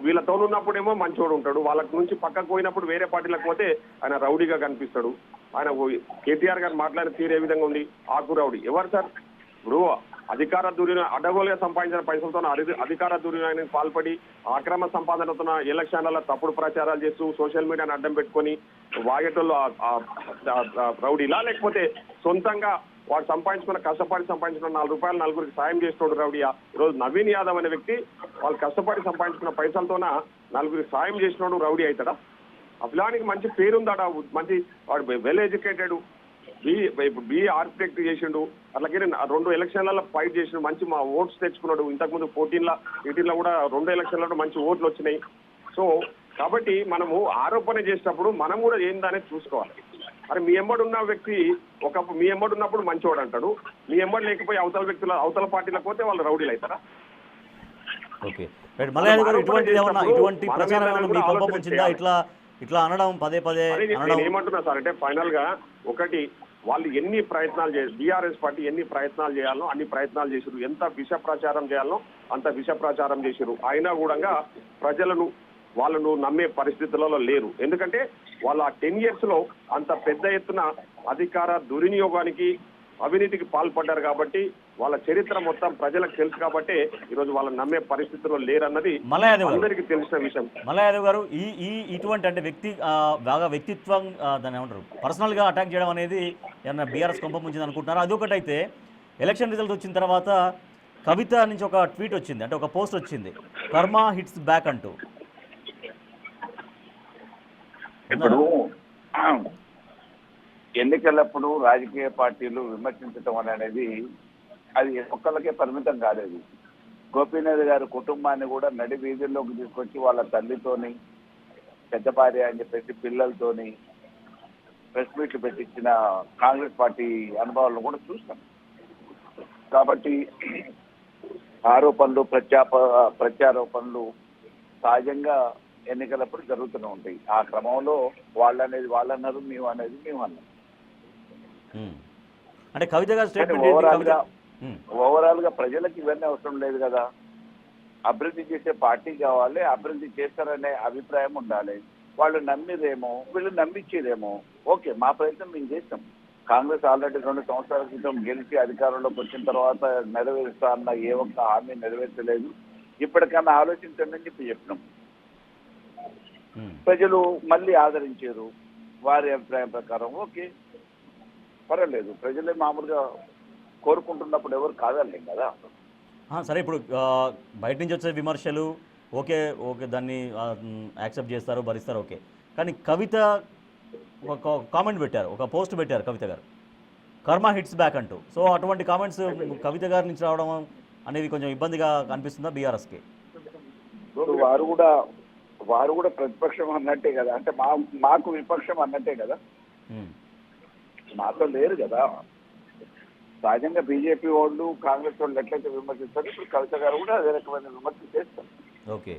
వీళ్ళతో ఉన్నప్పుడేమో మంచోడు ఉంటాడు, వాళ్ళకి నుంచి పక్కకు పోయినప్పుడు వేరే పార్టీలకు పోతే ఆయన రౌడీగా కనిపిస్తాడు. ఆయన కేటీఆర్ గారు మాట్లాడిన తీరు ఏ విధంగా ఉంది? ఆకు రౌడీ ఎవరు సార్? ఇప్పుడు అధికార దుర్వినియోగం, అడ్డగోలుగా సంపాదించిన పైసలతో అధికార దుర్వినియోగానికి పాల్పడి అక్రమ సంపాదనతో ఎలక్షన్లలో తప్పుడు ప్రచారాలు చేస్తూ సోషల్ మీడియాను అడ్డం పెట్టుకొని వాగేటోళ్ళు రౌడీలా, లేకపోతే సొంతంగా వాడు కష్టపడి సంపాదించుకున్న 4 రూపాయలు నలుగురికి సాయం చేసినోడు రౌడీయా? ఈరోజు నవీన్ యాదవ్ అనే వ్యక్తి వాళ్ళు కష్టపడి సంపాదించుకున్న పైసలతోన నలుగురికి సాయం చేసినోడు రౌడీ అవుతాడా? అభిలానికి మంచి పేరుందాడా, మంచి వాడు వెల్ ఎడ్యుకేటెడ్, బి ఆర్కిటెక్ట్ చేసిండు, అట్లాగే 2 ఎలక్షన్లలో ఫైట్ చేసిండు, మంచి మా ఓట్స్ తెచ్చుకున్నాడు. ఇంతకుముందు 14 కూడా 2 ఎలక్షన్లలో మంచి ఓట్లు వచ్చినాయి. సో కాబట్టి మనము ఆరోపణ చేసేటప్పుడు మనం కూడా ఏందనేది చూసుకోవాలి. అరే మీ ఎంబడి ఉన్న వ్యక్తి మీ ఎంబడి ఉన్నప్పుడు మంచివాడు అంటాడు, మీ ఎంబడి లేకపోయి అవతల పార్టీలకు పోతే వాళ్ళు రౌడీలు అవుతారా? Okay right. మలయాళి గారు ఇటువంటి ప్రచారం ఏమైనా మీ కొంప ముంచిందా? ఇట్లా అనడం పదే అనడం ఏమంటున్నా సార్ అంటే ఫైనల్ గా ఒకటి వాళ్ళు ఎన్ని ప్రయత్నాలు బీఆర్ఎస్ పార్టీ ఎన్ని ప్రయత్నాలు చేయాలో అన్ని ప్రయత్నాలు చేసిరు, ఎంత విష ప్రచారం చేయాలో అంత విష ప్రచారం చేసిరు. అయినా కూడా వాళ్ళను నమ్మే పరిస్థితులలో లేరు. ఎందుకంటే వాళ్ళ 10 years లో అంత పెద్ద ఎత్తున అధికార దుర్వినియోగానికి అవినీతికి పాల్పడ్డారు కాబట్టి వాళ్ళ చరిత్ర మొత్తం ప్రజలకు తెలుసు కాబట్టి ఈరోజు వాళ్ళని నమ్మే పరిస్థితుల్లో లేరన్నది అందరికీ తెలిసిన విషయం. మలయాళి గారు ఇటువంటి అంటే బాగా వ్యక్తిత్వం దాన్ని ఏమంటారు పర్సనల్ గా అటాక్ చేయడం అనేది ఏమన్నా బీఆర్ఎస్ కొంప ముంచింది అనుకుంటున్నారు? అదొకటి అయితే ఎలక్షన్ రిజల్ట్ వచ్చిన తర్వాత కవిత నుంచి ఒక ట్వీట్ వచ్చింది, అంటే ఒక పోస్ట్ వచ్చింది, కర్మ హిట్స్ బ్యాక్ అంటూ. ఇప్పుడు ఎన్నికలప్పుడు రాజకీయ పార్టీలు విమర్శించడం అనేది అది ఒక్కళ్ళకే పరిమితం కాలేదు. గోపీనాథ్ గారి కుటుంబాన్ని కూడా నడి వీధుల్లోకి తీసుకొచ్చి వాళ్ళ తల్లితోని పెద్ద భార్య అని చెప్పేసి పిల్లలతోని ప్రెస్ మీట్లు పెట్టించిన కాంగ్రెస్ పార్టీ అనుభవాలను కూడా చూస్తాం. కాబట్టి ఆరోపణలు ప్రత్యారోపణలు సహజంగా ఎన్నికలప్పుడు జరుగుతూనే ఉంటాయి. ఆ క్రమంలో వాళ్ళనేది వాళ్ళన్నారు, మేము అనేది మేము అన్నాం. అంటే కవిత గారు ఓవరాల్ గా ప్రజలకు ఇవన్నీ అవసరం లేదు కదా. అభివృద్ధి చేసే పార్టీ కావాలి, అభివృద్ధి చేస్తారనే అభిప్రాయం ఉండాలి. వాళ్ళు నమ్మిదేమో వీళ్ళు నమ్మించేదేమో. ఓకే, మా ప్రయత్నం మేము చేస్తాం. కాంగ్రెస్ ఆల్రెడీ 2 సంవత్సరాల క్రితం గెలిచి అధికారంలోకి వచ్చిన తర్వాత నెరవేరుస్తా అన్న ఏ ఒక్క హామీ నెరవేర్చలేదు. ఇప్పటికన్నా ఆలోచించండి అని చెప్పినాం. ప్రజలు మళ్ళీ ఆదరించారు వారి అభిప్రాయం ప్రకారం. ఓకే, పర్వాలేదు. ప్రజలే మామూలుగా కోరుకుంటున్నప్పుడు ఎవరు కాదలేం కదా. సరే, ఇప్పుడు బయట నుంచి వచ్చే విమర్శలు ఓకే దాన్ని యాక్సెప్ట్ చేస్తారు, భరిస్తారు, ఓకే. కానీ కవిత ఒక కామెంట్ పెట్టారు, ఒక పోస్ట్ పెట్టారు కవిత గారు, కర్మ హిట్స్ బ్యాక్ అంటూ. సో అటువంటి కామెంట్స్ కవిత గారి నుంచి రావడం అనేది కొంచెం ఇబ్బందిగా అనిపిస్తుందా బీఆర్ఎస్కి? వారు కూడా ప్రతిపక్షం అన్నట్టే కదా, అంటే మాకు విపక్షం అన్నట్టే కదా, మాతో లేరు కదా. సహజంగా బీజేపీ వాళ్ళు కాంగ్రెస్ వాళ్ళు ఎట్లయితే విమర్శిస్తారు, ఇప్పుడు కవిత గారు కూడా అదే రకమైన విమర్శ చేస్తారు. ఓకే,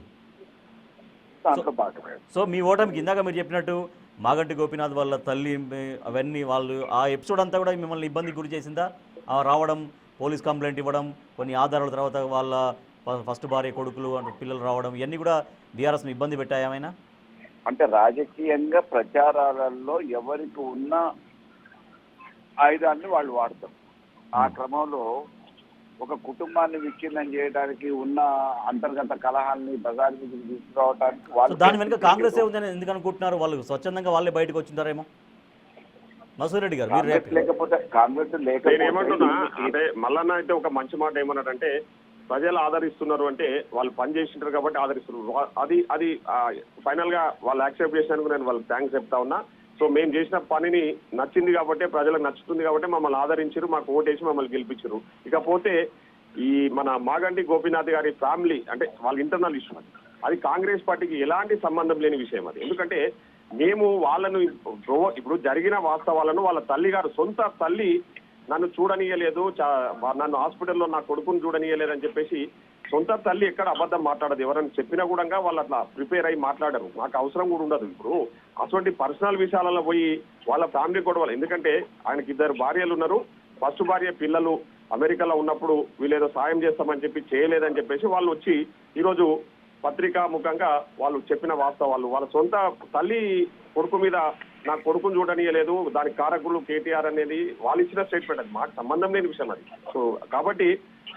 దాంట్లో భాగమే. సో మీ ఓటమికి ఇందాక మీరు చెప్పినట్టు మాగంటి గోపీనాథ్ వాళ్ళ తల్లి అవన్నీ వాళ్ళు ఆ ఎపిసోడ్ అంతా కూడా మిమ్మల్ని ఇబ్బందికి గురి చేసిందా? రావడం, పోలీస్ కంప్లైంట్ ఇవ్వడం, కొన్ని ఆధారాల తర్వాత వాళ్ళ ఫస్ట్ భార్య కొడుకులు పిల్లలు రావడం, ఇవన్నీ కూడా బీఆర్ఎస్ని ఇబ్బంది పెట్టాయేమైనా? అంటే రాజకీయంగా ప్రచారాలలో ఎవరికి ఉన్న ఆయుధాన్ని వాళ్ళు వాడతారు. ఆ క్రమంలో ఒక కుటుంబాన్ని విచ్ఛిన్నం చేయడానికి ఉన్న అంతర్గత కలహాన్ని బజార్ మీద తీసుకురావడానికి వాళ్ళు దాని వెనుక కాంగ్రెస్ ఉందని ఎందుకు అనుకుంటున్నారు? వాళ్ళు స్వచ్ఛందంగా వాళ్ళే బయటకు వచ్చింటారేమో. మసూర్ రెడ్డి గారు, లేకపోతే కాంగ్రెస్ నేనేమంటున్నా అంటే మల్లన్న అయితే ఒక మంచి మాట ఏమన్నాడంటే, ప్రజలు ఆదరిస్తున్నారు అంటే వాళ్ళు పని చేసింటారు కాబట్టి ఆదరిస్తున్నారు. అది ఫైనల్ గా వాళ్ళు యాక్సెప్ట్ చేసినందుకు నేను వాళ్ళకి థ్యాంక్స్ చెప్తా ఉన్నా. సో మేము చేసిన పనిని నచ్చింది కాబట్టి, ప్రజలకు నచ్చుతుంది కాబట్టి మమ్మల్ని ఆదరించారు, మాకు ఓటేసి మమ్మల్ని గెలిపించారు. ఇకపోతే ఈ మన మాగంటి గోపీనాథ్ గారి ఫ్యామిలీ అంటే వాళ్ళ ఇంటర్నల్ ఇష్యూ అది కాంగ్రెస్ పార్టీకి ఎలాంటి సంబంధం లేని విషయం అది. ఎందుకంటే మేము వాళ్ళను ఇప్పుడు జరిగిన వాస్తవాలను వాళ్ళ తల్లి గారు సొంత తల్లి నన్ను చూడనీయలేదు, నన్ను హాస్పిటల్లో నా కొడుకుని చూడనీయలేదని చెప్పేసి సొంత తల్లి ఎక్కడ అబద్ధం మాట్లాడదు. ఎవరైనా చెప్పినా కూడా వాళ్ళు అట్లా ప్రిపేర్ అయ్యి మాట్లాడరు. నాకు అవసరం కూడా ఉండదు. ఇప్పుడు అటువంటి పర్సనల్ విషయాలలో పోయి వాళ్ళ ఫ్యామిలీ గొడవలు, ఎందుకంటే ఆయనకి 2 భార్యలు ఉన్నారు. ఫస్ట్ భార్య పిల్లలు అమెరికాలో ఉన్నప్పుడు వీళ్ళేదో సాయం చేస్తామని చెప్పి చేయలేదని చెప్పేసి వాళ్ళు వచ్చి ఈరోజు పత్రికా ముఖంగా వాళ్ళు చెప్పిన వాస్తవాలు, వాళ్ళ సొంత తల్లి కొడుకు మీద నా కొడుకును చూడనీయలేదు, దానికి కారకులు కేటీఆర్ అనేది వాళ్ళు ఇచ్చిన స్టేట్మెంట్. అది మాకు సంబంధం లేని విషయం అది. సో కాబట్టి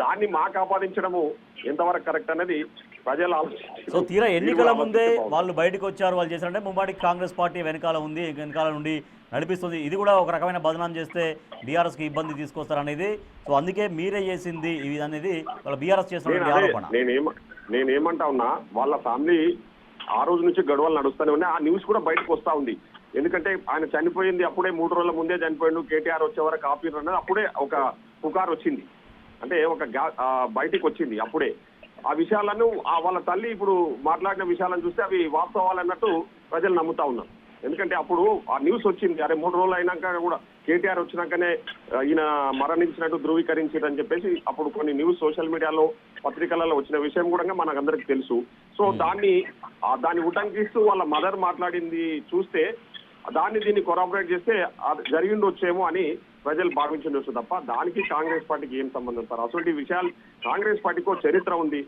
దాన్ని మాకు ఆపాదించడము ఎంతవరకు కరెక్ట్ అనేది ప్రజలు ఆలోచించారు. సో తీరా ఎన్నికల ముందే వాళ్ళు బయటకు వచ్చారు, వాళ్ళు చేశారంటే ముమ్మాడికి కాంగ్రెస్ పార్టీ వెనకాల ఉంది, వెనకాల నుండి నడిపిస్తుంది. ఇది కూడా ఒక రకమైన బదనాం చేస్తే బీఆర్ఎస్కి ఇబ్బంది తీసుకొస్తారనేది. సో అందుకే మీరే చేసింది ఇది అనేది వాళ్ళ బీఆర్ఎస్ చేసిన ఆరోపణ. నేనేమంటా ఉన్నా, వాళ్ళ ఫ్యామిలీ ఆ రోజు నుంచి గొడవలు నడుస్తూనే ఉన్నాయి. ఆ న్యూస్ కూడా బయటకు వస్తా ఉంది. ఎందుకంటే ఆయన చనిపోయింది అప్పుడే 3 రోజుల ముందే చనిపోయిండు, కేటీఆర్ వచ్చే వరకు ఆపిరు అన్నది అప్పుడే ఒక పుకారు వచ్చింది, అంటే ఒక బయటికి వచ్చింది అప్పుడే. ఆ విషయాలను వాళ్ళ తల్లి ఇప్పుడు మాట్లాడిన విషయాలను చూస్తే అవి వాస్తవాలు అన్నట్టు ప్రజలు నమ్ముతా ఉన్నారు. ఎందుకంటే అప్పుడు ఆ న్యూస్ వచ్చింది, అరే 3 రోజులు అయినాక కూడా కేటీఆర్ వచ్చినాకనే ఈయన మరణించినట్టు ధృవీకరించారని చెప్పేసి అప్పుడు కొన్ని న్యూస్ సోషల్ మీడియాలో పత్రికలలో వచ్చిన విషయం కూడా మనకందరికి తెలుసు. సో దాన్ని ఉటంకిస్తూ వాళ్ళ మదర్ మాట్లాడింది చూస్తే దీన్ని కొరాబరేట్ చేస్తే అది జరిగిండొచ్చేమో అని ప్రజలు భావించవచ్చు తప్ప దానికి కాంగ్రెస్ పార్టీకి ఏం సంబంధం సార్? అసలు విషయాలు కాంగ్రెస్ పార్టీకి ఒక చరిత్ర ఉంది.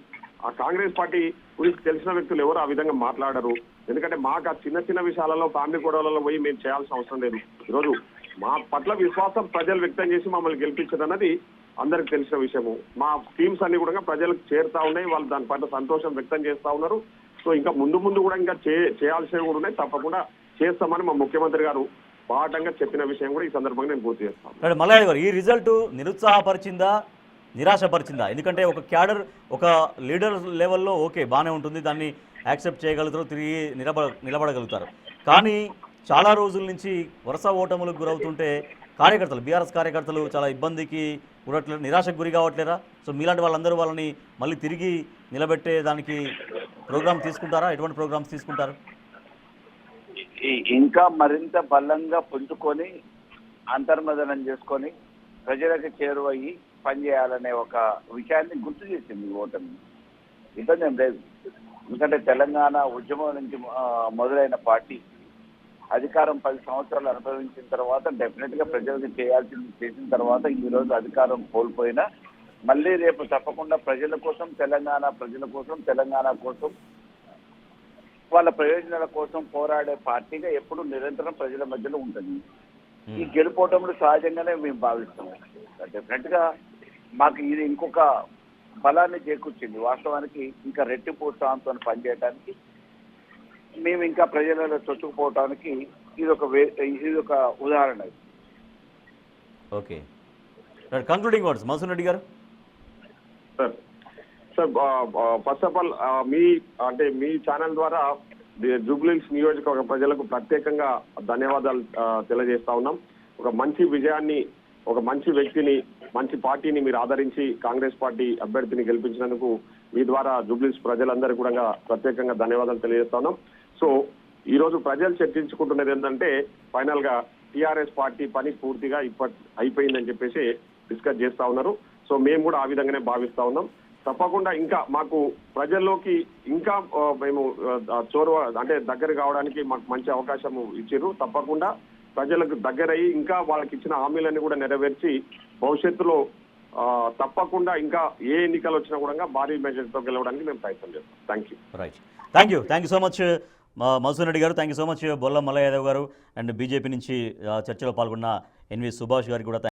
ఆ కాంగ్రెస్ పార్టీ గురించి తెలిసిన వ్యక్తులు ఎవరు ఆ విధంగా మాట్లాడరు. ఎందుకంటే మాకు ఆ చిన్న చిన్న విషయాలలో ఫ్యామిలీ గొడవలలో పోయి మేము చేయాల్సిన అవసరం లేదు. ఈరోజు మా పట్ల విశ్వాసం ప్రజలు వ్యక్తం చేసి మమ్మల్ని గెలిపించదన్నది అందరికి తెలిసిన విషయము. మా టీమ్స్ అన్ని కూడా ప్రజలకు చేరుతా ఉన్నాయి, వాళ్ళు దాని పట్ల సంతోషం వ్యక్తం చేస్తా ఉన్నారు. సో ఇంకా ముందు కూడా ఇంకా చేయాల్సినవి కూడా ఉన్నాయి, తప్పకుండా చేస్తామని మా ముఖ్యమంత్రి గారు బాటంగా చెప్పిన విషయం కూడా ఈ సందర్భంగా నేను గుర్తు చేస్తాను. మల్లయ్య గారు, ఈ రిజల్ట్ నిరుత్సాహపరిచిందా, నిరాశపరిచిందా? ఎందుకంటే ఒక క్యాడర్, ఒక లీడర్ లెవెల్లో ఓకే బాగానే ఉంటుంది, దాన్ని యాక్సెప్ట్ చేయగలుగుతారు, తిరిగి నిలబడగలుగుతారు. కానీ చాలా రోజుల నుంచి వరుస ఓటములకు గురవుతుంటే కార్యకర్తలు, బీఆర్ఎస్ కార్యకర్తలు చాలా ఇబ్బందికి గురట్లేదు, నిరాశకు గురి కావట్లేరా? సో మీలాంటి వాళ్ళందరూ వాళ్ళని మళ్ళీ తిరిగి నిలబెట్టే దానికి ప్రోగ్రామ్ తీసుకుంటారా? ఎటువంటి ప్రోగ్రామ్స్ తీసుకుంటారు? ఇంకా మరింత బలంగా పుంజుకొని అంతర్మదనం చేసుకొని ప్రజలకు చేరువయ్యి పనిచేయాలనే ఒక విషయాన్ని గుర్తు చేసింది ఓటమి. ఇబ్బంది ఏం లేదు, ఎందుకంటే తెలంగాణ ఉద్యమం నుంచి మొదలైన పార్టీ అధికారం 10 సంవత్సరాలు అనుభవించిన తర్వాత డెఫినెట్ గా ప్రజలకు చేయాల్సింది చేసిన తర్వాత ఈ రోజు అధికారం కోల్పోయినా మళ్ళీ రేపు తప్పకుండా ప్రజల కోసం, తెలంగాణ ప్రజల కోసం, తెలంగాణ కోసం, వాళ్ళ ప్రయోజనాల కోసం పోరాడే పార్టీగా ఎప్పుడు నిరంతరం ప్రజల మధ్యలో ఉంటుంది. ఈ గెలుపోవటంలో సహజంగానే మేము భావిస్తాము. డెఫినెట్ గా మాకు ఇది ఇంకొక బలాన్ని చేకూర్చింది. వాస్తవానికి ఇంకా రెట్టింపు ఉత్సాహంతో పనిచేయడానికి, మేము ఇంకా ప్రజలలో చొచ్చుకుపోవటానికి ఇది ఒక ఉదాహరణ. Okay, concluding words Madhusudan Reddy garu. Sir first of all మీ ఛానల్ ద్వారా జూబ్లీహిల్స్ నియోజకవర్గ ప్రజలకు ప్రత్యేకంగా ధన్యవాదాలు తెలియజేస్తా ఉన్నాం. ఒక మంచి విజయాన్ని, ఒక మంచి వ్యక్తిని, మంచి పార్టీని మీరు ఆదరించి కాంగ్రెస్ పార్టీ అభ్యర్థిని గెలిపించినందుకు మీ ద్వారా జూబ్లీహిల్స్ ప్రజలందరూ కూడా ప్రత్యేకంగా ధన్యవాదాలు తెలియజేస్తా ఉన్నాం. సో ఈ రోజు ప్రజలు చర్చించుకుంటున్నది ఏంటంటే ఫైనల్ గా టీఆర్ఎస్ పార్టీ పని పూర్తిగా అయిపోయిందని చెప్పేసి డిస్కస్ చేస్తా ఉన్నారు. సో మేము కూడా ఆ విధంగానే భావిస్తా ఉన్నాం. తప్పకుండా ఇంకా మాకు ప్రజల్లోకి ఇంకా మేము చొరవ అంటే దగ్గర కావడానికి మాకు మంచి అవకాశం ఇచ్చారు. తప్పకుండా ప్రజలకు దగ్గరయ్యి ఇంకా వాళ్ళకి ఇచ్చిన హామీలన్నీ కూడా నెరవేర్చి భవిష్యత్తులో తప్పకుండా ఇంకా ఏ ఎన్నికలు వచ్చినా కూడా భారీ మెజారిటీతో గెలవడానికి మేము ప్రయత్నం చేస్తాం. Thank you. Right, thank you so much Madhusudan Reddy garu. Thank you so much Bolla Mallaiah Yadav garu and BJP నుంచి చర్చలో పాల్గొన్న ఎన్వి సుభాష్ గారికి కూడా